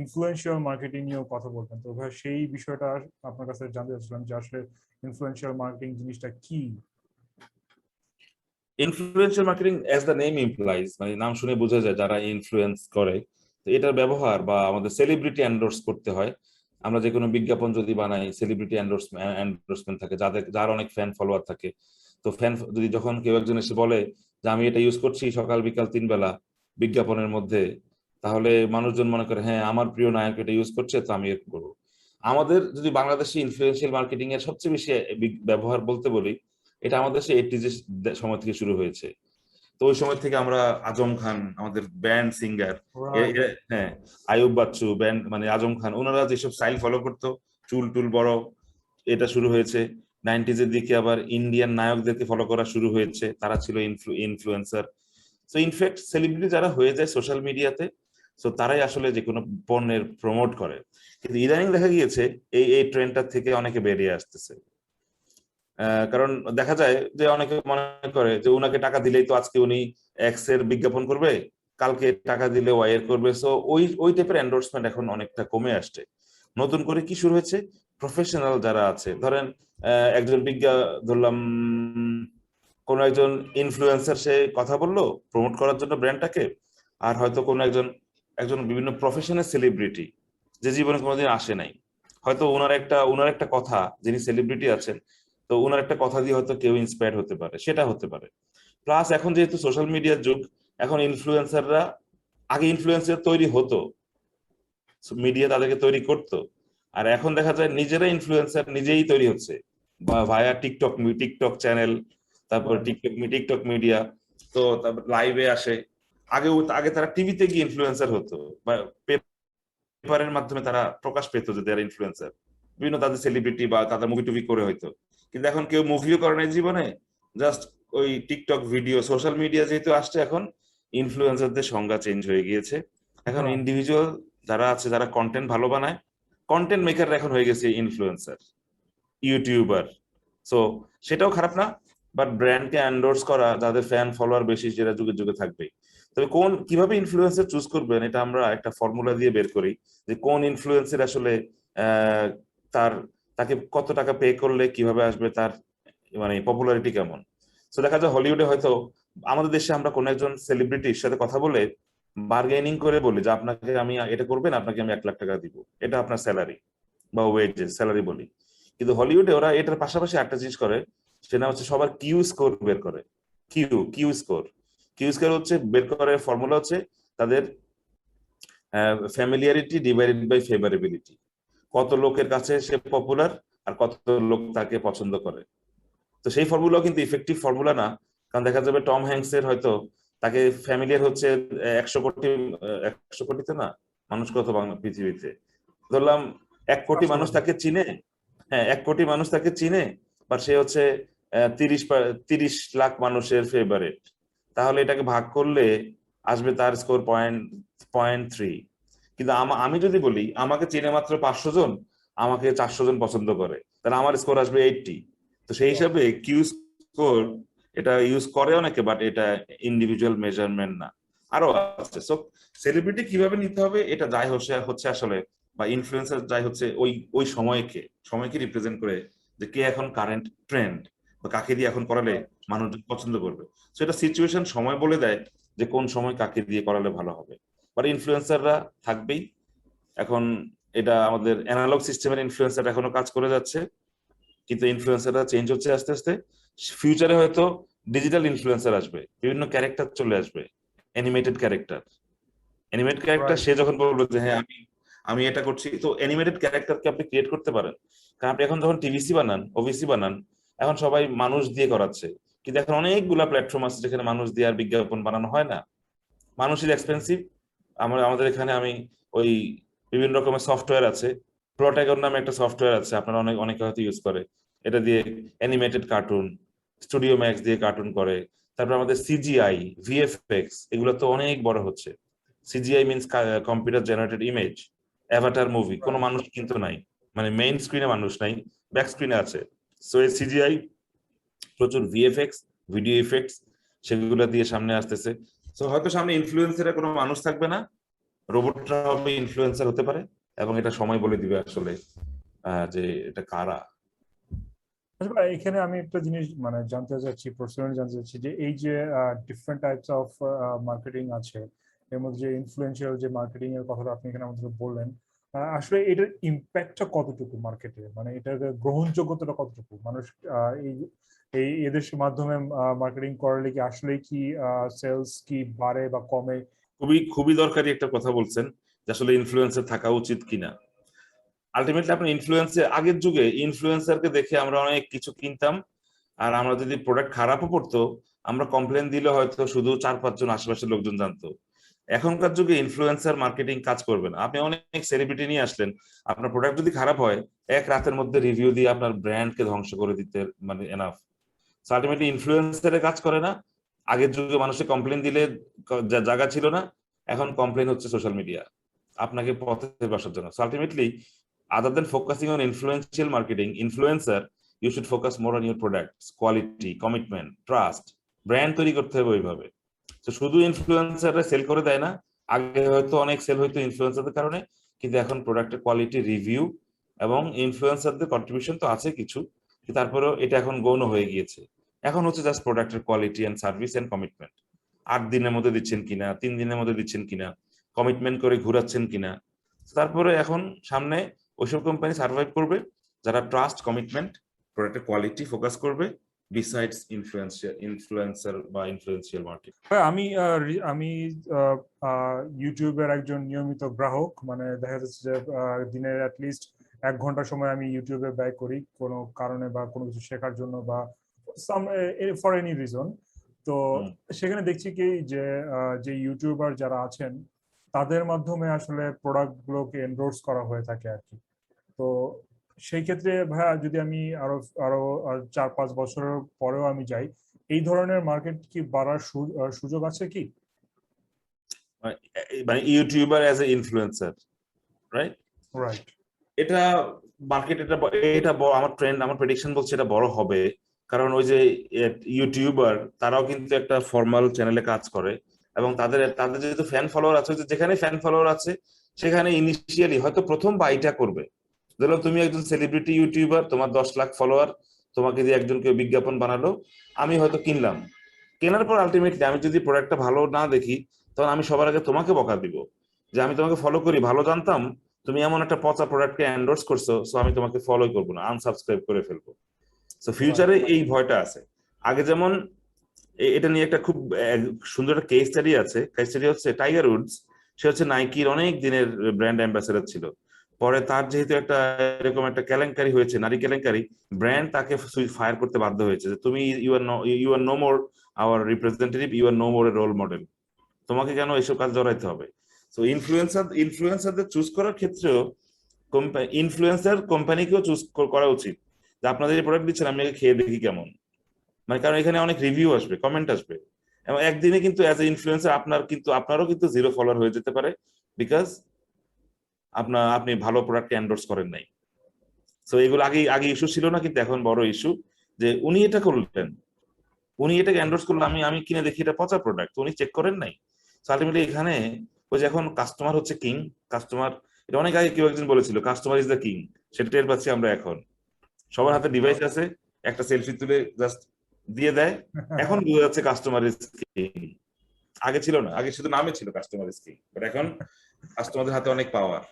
Speaker 1: ইনফ্লুয়েন্সিয়াল মার্কেটিং নিয়েও কথা বলবেন। তো ভাই সেই বিষয়টা আপনার কাছে জানতে চাচ্ছিলাম যে আসলে ইনফ্লুয়েন্সিয়াল মার্কেটিং জিনিসটা কি?
Speaker 2: Influential marketing as the name implies, মানে নাম শুনে বোঝা যায় যারা ইনফ্লুয়েন্স করে। তো এটার ব্যবহার বা আমাদের সেলিব্রিটি এন্ডোর্স করতে হয়। আমরা যে কোনো বিজ্ঞাপন যদি বানাই, সেলিব্রিটি এন্ডোর্সমেন্ট থাকে, যার অনেক ফ্যান ফলোয়ার থাকে। তো ফ্যান যদি যখন কেউ একজন এসে বলে যে আমি এটা ইউজ করছি সকাল বিকাল 3 বেলা বিজ্ঞাপনের মধ্যে, তাহলে মানুষজন মনে করে হ্যাঁ আমার প্রিয় নায়ক এটা ইউজ করছে, তো আমি এটা করবো। আমাদের যদি বাংলাদেশে ইনফ্লুয়েন্সিয়াল মার্কেটিং এর সবচেয়ে বেশি ব্যবহার বলতে বলি, এটা আমাদের দেশে 80s সময় থেকে শুরু হয়েছে। তো ওই সময় থেকে আমরা আজম খান, আমাদের ব্যান্ড সিঙ্গার, হ্যাঁ আয়ুব বাচ্চু ব্যান্ড, মানে আজম খান, ওনারা যেসব স্টাইল ফলো করতো, চুল টুল বড়, এটা শুরু হয়েছে। 90s এর দিকে আবার ইন্ডিয়ান নায়কদেরকে ফলো করা শুরু হয়েছে, তারা ছিল ইনফ্লুয়েন্সার। তো ইনফ্যাক্ট সেলিব্রিটি যারা হয়ে যায় সোশ্যাল মিডিয়াতে, তো তারাই আসলে যে কোনো পণ্যের প্রমোট করে। কিন্তু ইদানিং দেখা গিয়েছে এই এই ট্রেন্ডটা থেকে অনেকে বেরিয়ে আসতেছে। কারণ দেখা যায় যে অনেকে মনে করে যে উনাকে টাকা দিলেই তো আজকে উনি এক্স এর বিজ্ঞাপন করবে, কালকে টাকা দিলে ওয়াই এর করবে। সো ওই ওই টাইপের এন্ডোর্সমেন্ট এখন অনেকটা কমে আসছে। নতুন করে কি শুরু হয়েছে, প্রফেশনাল যারা আছে, ধরেন একজন ধরলাম কোন একজন ইনফ্লুয়েন্সার, সে কথা বললো প্রমোট করার জন্য ব্র্যান্ডটাকে, আর হয়তো কোন একজন একজন বিভিন্ন প্রফেশনাল সেলিব্রিটি যে জীবনে কোনোদিন আসে নাই, হয়তো ওনার একটা কথা, যিনি সেলিব্রিটি আছেন, তো ওনার একটা কথা দিয়ে হয়তো কেউ ইন্সপায়ার হতে পারে, সেটা হতে পারে। প্লাস এখন যেহেতু সোশ্যাল মিডিয়ার যুগ, এখন ইনফ্লুয়েন্সাররা, আগে ইনফ্লুয়েন্সার তৈরি হতো, মিডিয়া তাদেরকে তৈরি করতো, আর এখন দেখা যায় নিজেরা ইনফ্লুয়েন্সার নিজেই তৈরি হচ্ছে বা ভায়া টিকটক চ্যানেল, তারপর টিকটক মিডিয়া। তো তারপর লাইভে আসে। আগে তারা টিভিতে গিয়ে ইনফ্লুয়েন্সার হতো বা পেপারের মাধ্যমে তারা প্রকাশ পেত যে তারা ইনফ্লুয়েন্সার, বিভিন্ন তাদের সেলিব্রিটি বা তাদের মুভি টুভি করে হইতো। কিন্তু এখন কেউ মুভিও করে নাই জীবনে, জাস্ট ওই টিকটক ভিডিও, সোশ্যাল মিডিয়া যেহেতু আসছে, এখন ইনফ্লুয়েন্সারদের সংজ্ঞা চেঞ্জ হয়ে গিয়েছে। এখন ইন্ডিভিজুয়াল যারা আছে, যারা কন্টেন্ট ভালো বানায়, কন্টেন্ট মেকাররা এখন হয়ে গেছে ইনফ্লুয়েন্সার, ইউটিউবার। সো সেটাও খারাপ না, বাট ব্র্যান্ডকে এন্ডোর্স করা, যাদের ফ্যান ফলোয়ার বেশি, যেটা যুগে যুগে থাকবে। তবে কিভাবে ইনফ্লুয়েন্সার চুজ করবেন, এটা আমরা একটা ফর্মুলা দিয়ে বের করি, যে কোন ইনফ্লুয়েন্সার আসলে তাকে কত টাকা পে করলে কিভাবে আসবে, তার মানে পপুলারিটি কেমন। তো দেখা যায় হলিউডে হয়তো, আমাদের দেশে আমরা কোন একজন সেলিব্রিটির সাথে কথা বলে বার্গেনিং করে বলি যে আপনাকে আমি এটা করবেন, আপনাকে আমি 1 লাখ টাকা দিব, এটা আপনার স্যালারি বা ওয়েজেস স্যালারি বলি। কিন্তু হলিউডে ওরা এটার পাশাপাশি একটা জিনিস করে, সেটা হচ্ছে সবার কিউ স্কোর বের করে। কিউ স্কোর হচ্ছে বের করার ফর্মুলা হচ্ছে তাদের ফ্যামিলিয়ারিটি ডিভাইডেড বাই ফেভারেবিলিটি, কত লোকের কাছে সে পপুলার আর কত লোক তাকে পছন্দ করে। তো সেই ফর্মুলা কিন্তু ইফেক্টিভ ফর্মুলা না, কারণ দেখা যাবে টম হ্যাঙ্কসের হয়তো তাকে ফ্যামিলিয়ার হচ্ছে 100 কোটি, 100 কোটিতে না, মানুষ কত বাংলা পৃথিবীতে, ধরলাম 1 কোটি মানুষ তাকে চিনে, হ্যাঁ 1 কোটি মানুষ তাকে চিনে, বা সে হচ্ছে 30 লাখ মানুষের ফেভারিট, তাহলে এটাকে ভাগ করলে আসবে তার স্কোর 0.3। কিন্তু আমি যদি বলি আমাকে চিনে মাত্র 500 জন, আমাকে 400 জন পছন্দ করে, তাহলে আমার স্কোর আসবে 80। তো সেই হিসাবে কিউ স্কোর এটা ইউজ করে অনেকে, বাট এটা ইন্ডিভিজুয়াল মেজারমেন্ট না, আরো আছে। সো সেলিব্রিটি কিভাবে নিতে হবে, এটা যাই হচ্ছে আসলে, বা ইনফ্লুয়েন্সার যাই হচ্ছে ওই সময়কে রিপ্রেজেন্ট করে, যে কে এখন কারেন্ট ট্রেন্ড বা কাকে দিয়ে এখন করালে মানুষজন পছন্দ করবে। সেটা সিচুয়েশন সময় বলে দেয় যে কোন সময় কাকে দিয়ে করালে ভালো হবে। বাট ইনফ্লুয়েন্সাররা থাকবেই। এখন এটা আমাদের অ্যানালগ সিস্টেমের ইনফ্লুয়েন্সার এখনো কাজ করে যাচ্ছে, কিন্তু ইনফ্লুয়েন্সাররা চেঞ্জ হচ্ছে আস্তে আস্তে। ফিউচারে হয়তো ডিজিটাল ইনফ্লুয়েন্সার আসবে, বিভিন্ন ক্যারেক্টার চলে আসবে, animated character. Animated character
Speaker 1: right.
Speaker 2: সে যখন বলবো যে হ্যাঁ আমি আমি এটা করছি, তো অ্যানিমেটেড ক্যারেক্টারকে আপনি ক্রিয়েট করতে পারেন। কারণ আপনি এখন যখন টিভিসি বানান, ওভিসি বানান, এখন সবাই মানুষ দিয়ে করাচ্ছে, কিন্তু এখন অনেকগুলা প্ল্যাটফর্ম আছে যেখানে মানুষ দিয়ে আর বিজ্ঞাপন বানানো হয় না। মানুষের এক্সপেন্সিভ। আমাদের এখানে আমি ওই বিভিন্ন রকমের সফটওয়্যার আছে, প্রোটাগন নামে একটা সফটওয়্যার আছে, আপনারা অনেকে হয়তো ইউজ করে। এটা দিয়ে অ্যানিমেটেড কার্টুন, স্টুডিও ম্যাক্স দিয়ে কার্টুন করে। তারপর আমাদের সিজিআই, ভিএফএক্স, এগুলো তো অনেক বড় হচ্ছে। CGI means computer generated image. Avatar movie কোনো মানুষ কিন্তু নাই, মানে মেইন স্ক্রিনে মানুষ নাই, ব্যাক স্ক্রিনে আছে। সো এই সিজিআই, প্রচুর ভিএফএক্স, ভিডিও ইফেক্টস, সেগুলো দিয়ে সামনে আসতেছে। তো হয়তো সামনে ইনফ্লুয়েন্সারে কোনো মানুষ থাকবে না, রোবটরা হবে ইনফ্লুয়েন্সার হতে পারে, এবং এটা সময় বলে দিবে আসলে যে এটা কারা।
Speaker 1: আচ্ছা ভাই, এখানে আমি একটা জিনিস মানে জানতে চাচ্ছি, পার্সোনালি জানতে চাচ্ছি যে এই যে ডিফারেন্ট টাইপস অফ মার্কেটিং আছে, এর মধ্যে যে ইনফ্লুয়েন্সিয়াল যে মার্কেটিং এর কথাটা আপনি এখানে আমাদের বললেন, আসলে এটার ইম্প্যাক্টটা কতটুকু মার্কেটে, মানে এটার গ্রহণযোগ্যতাটা কতটুকু? মানুষ এই এই এদের মাধ্যমে মার্কেটিং করলে কি আসলে কি সেলস কি বাড়ে বা কমে?
Speaker 2: খুবই খুবই দরকারি একটা কথা বলছেন, যে আসলে ইনফ্লুয়েন্সার থাকা উচিত কিনা। আলটিমেটলি আপনি ইনফ্লুয়েন্সে, আগের যুগে ইনফ্লুয়েন্সারকে দেখে আমরা অনেক কিছু কিনতাম, আর আমরা যদি প্রোডাক্ট খারাপও পড়তো, আমরা কমপ্লেন দিলে হয়তো শুধু 4-5 জন আশেপাশের লোকজন জানতো। এখনকার যুগে ইনফ্লুয়েন্সার মার্কেটিং কাজ করবে না। আপনি অনেক সেলিব্রিটি নিয়ে আসলেন, আপনার প্রোডাক্ট যদি খারাপ হয়, এক রাতের মধ্যে রিভিউ দিয়ে আপনার ব্র্যান্ডকে ধ্বংস করে দিতে মানে এনাফ। আলটিমেটলি ইনফ্লুয়েন্সারে কাজ করে না। আগের যুগে মানুষের কমপ্লেন দিলে জায়গা ছিল না, এখন কমপ্লেন হচ্ছে সোশ্যাল মিডিয়া আপনাকে পথে বসার জন্য। Ultimately, other than focusing on influential marketing, influencer, you should focus more on your products, quality, commitment, trust, brand তৈরি করতে হবে ওইভাবে। তো শুধু ইনফ্লুয়েন্সাররা সেল করে দেয় না, আগে হয়তো অনেক সেল হইতো ইনফ্লুয়েন্সারদের কারণে, কিন্তু এখন প্রোডাক্টের কোয়ালিটি, রিভিউ এবং ইনফ্লুয়েন্সারদের কন্ট্রিবিউশন তো আছে কিছু, কিন্তু তারপরেও এটা এখন গৌণ হয়ে গিয়েছে। এখন হচ্ছে জাস্ট প্রোডাক্টের quality and service and commitment. 8 দিনের মধ্যে দিচ্ছেন কিনা, 3 দিনের মধ্যে দিচ্ছেন কিনা, কমিটমেন্ট করে ঘুরাচ্ছেন কিনা। তারপরে এখন সামনে ওইসব কোম্পানি সার্ভাইভ করবে যারা ট্রাস্ট, কমিটমেন্ট, প্রোডাক্টের কোয়ালিটি ফোকাস করবে, বিসাইডস ইনফ্লুয়েন্সার বা ইনফ্লুয়েন্সিয়াল মার্কেট।
Speaker 1: হ্যাঁ, আমি ইউটিউবের একজন নিয়মিত গ্রাহক, মানে দেখা যাচ্ছে যে দিনের অ্যাটলিস্ট 1 ঘন্টা সময় আমি ইউটিউবে ব্যয় করি কোনো কারণে বা কোনো কিছু শেখার জন্য বা সাম ফর এনি রিজন। তো সেখানে দেখছি কি যে যে ইউটিউবার যারা আছেন তাদের মাধ্যমে আসলে প্রোডাক্ট গুলোকে এন্ডোর্স করা হয়ে থাকে আর কি। তো সেই ক্ষেত্রে ভাইয়া, যদি আমি আরো আরো 4-5 বছরের পরেও আমি যাই, এই ধরনের মার্কেট কি বাড়ার সুযোগ আছে কি?
Speaker 2: মানে YouTuber as a influencer, right?
Speaker 1: Right.
Speaker 2: এটা মার্কেট, এটা আমার ট্রেন্ড, আমার প্রেডিকশন বলছে এটা বড় হবে। কারণ ওই যে ইউটিউবার, তারাও কিন্তু একটা ফর্মাল চ্যানেলে কাজ করে, এবং তাদের তাদের যেহেতু ফ্যান ফলোয়ার আছে, যেখানে ফ্যান ফলোয়ার আছে সেখানে ইনিশিয়ালি হয়তো প্রথম বাইটা করবে। ধরো তুমি একজন সেলিব্রিটি ইউটিউবার, তোমার 10 লাখ ফলোয়ার, তোমাকে দিয়ে একজনকে বিজ্ঞাপন বানালো, আমি হয়তো কিনলাম। কেনার পর আলটিমেটলি আমি যদি প্রোডাক্টটা ভালো না দেখি, তখন আমি সবার আগে তোমাকে বকা দিব, যে আমি তোমাকে ফলো করি, ভালো জানতাম তুমি এমন একটা পচা প্রোডাক্টকে এন্ডোর্স করছো, সো আমি তোমাকে ফলোই করবো না, আনসাবস্ক্রাইব করে ফেলবো। সো ফিউচারে এই ভয়টা আছে। আগে যেমন এটা নিয়ে একটা খুব সুন্দর একটা কেস স্টাডি আছে। কেস স্টাডি হচ্ছে টাইগার উডস, সে হচ্ছে নাইকির অনেক দিনের ব্র্যান্ড অ্যাম্বাসেডর ছিল। পরে তার যেহেতু একটা এরকম একটা কেলেঙ্কারি হয়েছে, নারী কেলেঙ্কারি, ব্র্যান্ড তাকে ফায়ার করতে বাধ্য হয়েছে, যে তুমি you are no more our representative, you are no more a role model, তোমাকে কেন এইসব কাজ জড়াইতে হবে। তো ইনফ্লুয়েন্সারদের চুজ করার ক্ষেত্রেও ইনফ্লুয়েন্সার কোম্পানিকেও চুজ করা উচিত, যে আপনাদের এই প্রোডাক্ট দিচ্ছেন, আমি আগে খেয়ে দেখি কেমন। মানে কারণ এখানে অনেক রিভিউ আসবে, কমেন্ট আসবে, এবং একদিনে কিন্তু অ্যাজ এ ইনফ্লুয়েন্সার আপনারও কিন্তু 0 ফলোয়ার হয়ে যেতে পারে, বিকজ আপনি ভালো প্রোডাক্ট এন্ডোর্স করেন নাই। তো এগুলো আগে আগে ইস্যু ছিল না, কিন্তু এখন বড় ইস্যু, যে উনি এটা করলেন, উনি এটাকে এন্ডোর্স করলেন, আমি কিনে দেখি এটা পচা প্রোডাক্ট, উনি চেক করেন নাই। আলটিমেটলি এখানে ওই যে এখন কাস্টমার হচ্ছে কিং, কাস্টমার, এটা অনেক আগে কেউ একজন বলেছিল কাস্টমার ইজ দ্য কিং, সেটা টের পাচ্ছি আমরা এখন। সবার হাতে ডিভাইস আছে, একটা সেলফি তুলে জাস্ট দিয়ে দেয়, এখন বোঝা যাচ্ছে কাস্টমার ইজ কিং। আগে ছিল না, আগে শুধু নামে ছিল কাস্টমার ইজ কিং, বাট এখন কাস্টমারদের হাতে অনেক পাওয়ার।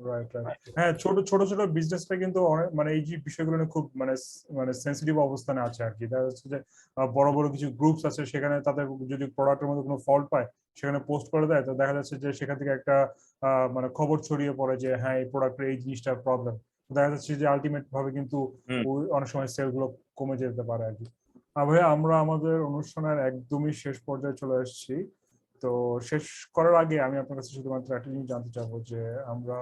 Speaker 1: Right right. হ্যাঁ, ছোট ছোট ছোট বিজনেসটা কিন্তু মানে এই যে বিষয়গুলো নিয়ে খুব মানে সেন্সিটিভ অবস্থানে আছে আর কি। দেখা যাচ্ছে যে বড় বড় কিছু গ্রুপস আছে, সেখানে তাদের যদি প্রোডাক্টের মধ্যে কোনো ফল্ট পায় সেখানে পোস্ট করে দেয়, তো দেখা যাচ্ছে যে সেখান থেকে একটা মানে খবর ছড়িয়ে পড়ে যে হ্যাঁ এই প্রোডাক্টের এই জিনিসটার প্রবলেম। দেখা যাচ্ছে যে আলটিমেট ভাবে কিন্তু অনেক সময় সেল গুলো কমে যেতে পারে আর কি। ভাইয়া, আমরা আমাদের অনুষ্ঠানের একদমই শেষ পর্যায়ে চলে এসেছি। তো শেষ করার আগে আমি আপনার কাছে শুধুমাত্র একটা জিনিস জানতে চাবো যে আমরা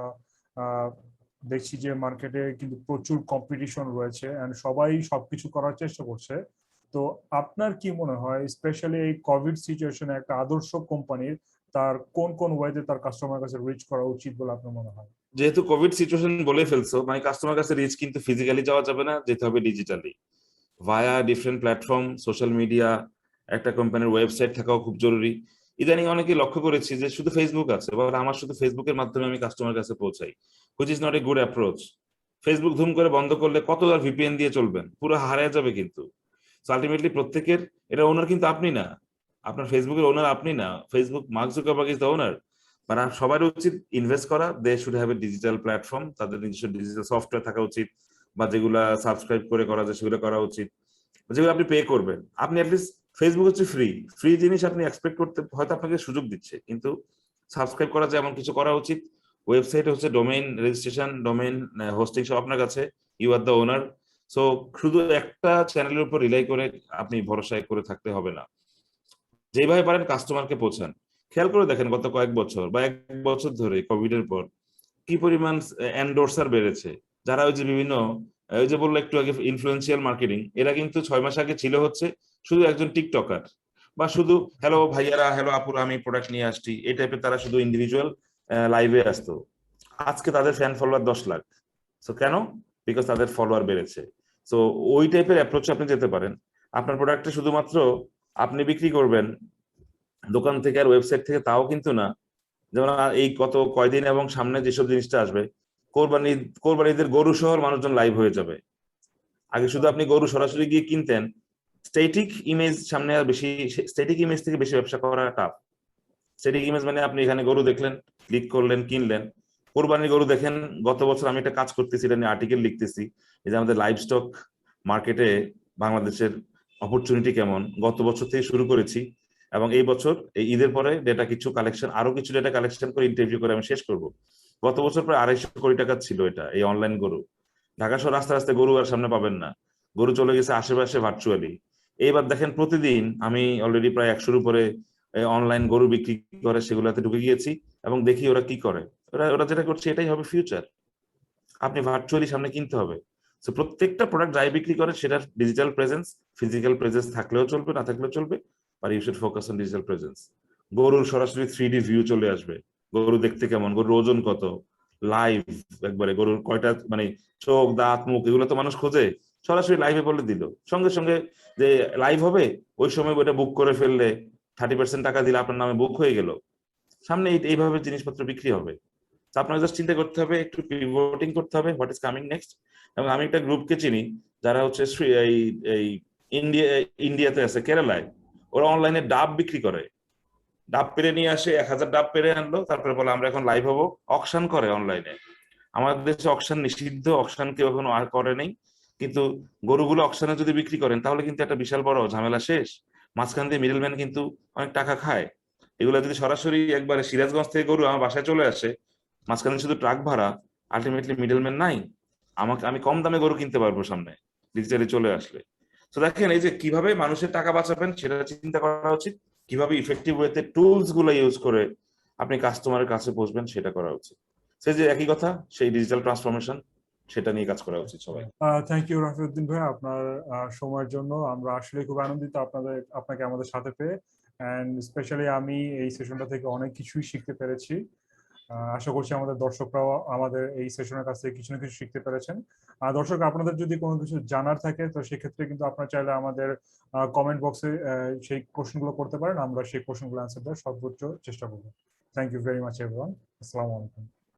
Speaker 1: দেখছি যে মার্কেটে কিন্তু প্রচুর কম্পিটিশন রয়েছে এন্ড সবাই সবকিছু করার চেষ্টা করছে। তো আপনার কি মনে হয় স্পেশালি এই কোভিড সিচুয়েশনে একটা আদর্শ কোম্পানির তার কোন কোন ওয়েতে তার কাস্টমার কাছে রিচ করা উচিত বলে আপনার মনে হয়?
Speaker 2: যেহেতু কোভিড সিচুয়েশন বলে ফেলছো, মানে কাস্টমার কাছে রিচ কিন্তু ফিজিক্যালি যাওয়া যাবে না, যেতে হবে ডিজিটালি ভায়া ডিফারেন্ট প্ল্যাটফর্ম, সোশ্যাল মিডিয়া, একটা কোম্পানির ওয়েবসাইট থাকাও খুব জরুরি। ইদানিং অনেকে লক্ষ্য করেছি যে শুধু ফেসবুক আছে, এবার আমার শুধু ফেসবুকের মাধ্যমে আমি কাস্টমার কাছে পৌঁছাই, which is not a good approach. Facebook ধুম করে বন্ধ করলে কত আর ভিপিএন দিয়ে চলবেন, পুরো হারিয়ে যাবে কিন্তু। আলটিমেটলি প্রত্যেকের, এটা ওনার কিন্তু আপনি না, আপনার ফেসবুকের ওনার আপনি না, Facebook Mark Zuckerberg is the owner. মানে সবার উচিত ইনভেস্ট করা, they should have a digital platform, তাদের নিজস্ব ডিজিটাল সফটওয়্যার থাকা উচিত, বা যেগুলা সাবস্ক্রাইব করে করা যায় সেগুলো করা উচিত, যেগুলো আপনি পে করবেন। আপনি অ্যাটলিস্ট, ফেসবুক হচ্ছে ফ্রি, ফ্রি জিনিস আপনি এক্সপেক্ট করতে হয়তো আপনাকে সুযোগ দিচ্ছে, কিন্তু সাবস্ক্রাইব করা যায় এমন কিছু করা উচিত। ওয়েবসাইট হচ্ছে ডোমেইন রেজিস্ট্রেশন, ডোমেইন হোস্টিং সব আপনার কাছে, you are the owner. So শুধু একটা চ্যানেলের উপর রিলাই করে আপনি ভরসা করে থাকতে হবে না, যেভাবে পারেন কাস্টমারকে পৌঁছান। খেয়াল করে দেখেন গত কয়েক বছর বা এক বছর ধরে কোভিড এর পর কি পরিমাণ এন্ডোর্সার বেড়েছে, যারা ওই যে বিভিন্ন, ওই যে বললো একটু আগে ইনফ্লুয়েন্সিয়াল মার্কেটিং, এরা কিন্তু 6 মাস আগে ছিল হচ্ছে শুধু একজন টিকটকার, বা শুধু হ্যালো ভাইয়ারা, হ্যালো আপুরা, আমি প্রোডাক্ট নিয়ে আসছি, এই টাইপের তারা শুধু ইন্ডিভিজুয়াল লাইভে আসতো। আজকে তাদের ফ্যান ফলোয়ার 10 লাখ। সো কেন? বিকজ তাদের ফলোয়ার বেড়েছে। সো ওই টাইপের অ্যাপ্রোচে আপনি যেতে পারেন। আপনার প্রোডাক্টে শুধুমাত্র আপনি বিক্রি করবেন দোকান থেকে আর ওয়েবসাইট থেকে, তাও কিন্তু না। যেমন এই গত কয়দিন এবং সামনে যেসব জিনিসটা আসবে, কোরবানিদের গরু শহর মানুষজন লাইভ হয়ে যাবে। আগে শুধু আপনি গরু সরাসরি গিয়ে কিনতেন, স্ট্যাটিক ইমেজ সামনে আর বেশি, স্ট্যাটিক ইমেজ থেকে বেশি ব্যবসা করা টাফ। স্ট্যাটিক ইমেজ মানে আপনি এখানে গরু দেখলেন, ক্লিক করলেন, কিনলেন। কোরবানির গরু দেখেন, গত বছর আমি একটা কাজ করতেছি, এটা নিয়ে আর্টিকেল লিখতেছি, এই যে আমাদের লাইভ স্টক মার্কেটে বাংলাদেশের অপরচুনিটি কেমন, গত বছর থেকে শুরু করেছি, এবং এই বছর এই ঈদের পরে ডেটা কিছু কালেকশন, আরো কিছু ডেটা কালেকশন করে ইন্টারভিউ করে আমি শেষ করব। গত বছর প্রায় 250 কোটি টাকা ছিল এটা, এই অনলাইন গরু। ঢাকা শহর রাস্তা রাস্তায় গরু আর সামনে পাবেন না, গরু চলে গেছে আশেপাশে ভার্চুয়ালি। এইবার দেখেন প্রতিদিন আমি অলরেডি প্রায় 100-র উপরে অনলাইন গরু বিক্রি করে সেগুলোতে ঢুকে গিয়েছি, এবং দেখি ওরা কি করে। ওরা ওরা যেটা করছে এটাই হবে ফিউচার। আপনি ভার্চুয়ালি সামনে কিনতে হবে। সো প্রত্যেকটা প্রোডাক্ট যাই বিক্রি করে সেটার ডিজিটাল প্রেজেন্স, ফিজিক্যাল প্রেজেন্স থাকলেও চলবে, না থাকলেও চলবে, আর you should focus on digital presence. গরুর সরাসরি 3D ভিউ চলে আসবে, গরু দেখতে কেমন, গরুর ওজন কত, লাইভ, একবারে গরুর কয়টা মানে চোখ, দাঁত, মুখ, এগুলো তো মানুষ খোঁজে, সরাসরি লাইভে বলে দিল সঙ্গে সঙ্গে যে লাইভ হবে, ওই সময় ওইটা বুক করে ফেললে 30% টাকা দিলে আপনার নামে বুক হয়ে গেল। সামনে এইভাবে জিনিসপত্র বিক্রি হবে। আপনাকে জাস্ট চিন্তা করতে হবে, একটু পিভটিং করতে হবে, হোয়াট ইজ কামিং নেক্সট। এবং আমি একটা গ্রুপকে চিনি যারা হচ্ছে এই ইন্ডিয়াতে আছে, কেরালায়, ওরা অনলাইনে ডাব বিক্রি করে। ডাব পেরে নিয়ে আসে, 1000 ডাব পেরে আনলো, তারপরে বলে আমরা এখন লাইভ হবো, অকশন করে অনলাইনে। আমাদের দেশে অকশন নিষিদ্ধ, অকশন কেউ এখনো আর করে নেই, কিন্তু গরুগুলো অকশনে যদি বিক্রি করেন তাহলে কিন্তু একটা বিশাল বড় ঝামেলা শেষ। মাঝখান দিয়ে মিডলম্যান কিন্তু অনেক টাকা খায়। এগুলো যদি সরাসরি একবারে সিরাজগঞ্জ থেকে গরু আমার বাসায় চলে আসে, মাঝখানে শুধু ট্রাক ভাড়া, আলটিমেটলি মিডলম্যান নাই, আমি কম দামে গরু কিনতে পারবো সামনে ডিজিটালি চলে আসলে। তো দেখেন এই যে কিভাবে মানুষের টাকা বাঁচাবেন সেটা চিন্তা করা উচিত, কিভাবে ইফেক্টিভ ওয়েতে টুলস গুলো ইউজ করে আপনি কাস্টমারের কাছে পৌঁছবেন সেটা করা উচিত। সেই যে একই কথা, সেই ডিজিটাল ট্রান্সফরমেশন, সেটা নিয়ে কাজ করা উচিত সবাই।
Speaker 1: থ্যাংক ইউ রাফিউদ্দিন ভাই আপনার সময়ের জন্য। আমরা আসলে খুব আনন্দিত আপনাকে আমাদের সাথে পেয়ে, এন্ড স্পেশালি আমি এই সেশনটা থেকে অনেক কিছুই শিখতে পেরেছি। আশা করছি আমাদের দর্শকরাও আমাদের এই সেশনের কাছ থেকে কিছু না কিছু শিখতে পেরেছেন। দর্শক, আপনাদের যদি কোনো কিছু জানার থাকে তো সেক্ষেত্রে কিন্তু আপনারা চাইলে আমাদের কমেন্ট বক্সে সেই কোশ্চেনগুলো করতে পারেন, আমরা সেই কোশ্চেনগুলো অ্যান্সার দেওয়ার সর্বোচ্চ চেষ্টা করবো। Thank you very much everyone. আসসালামু আলাইকুম।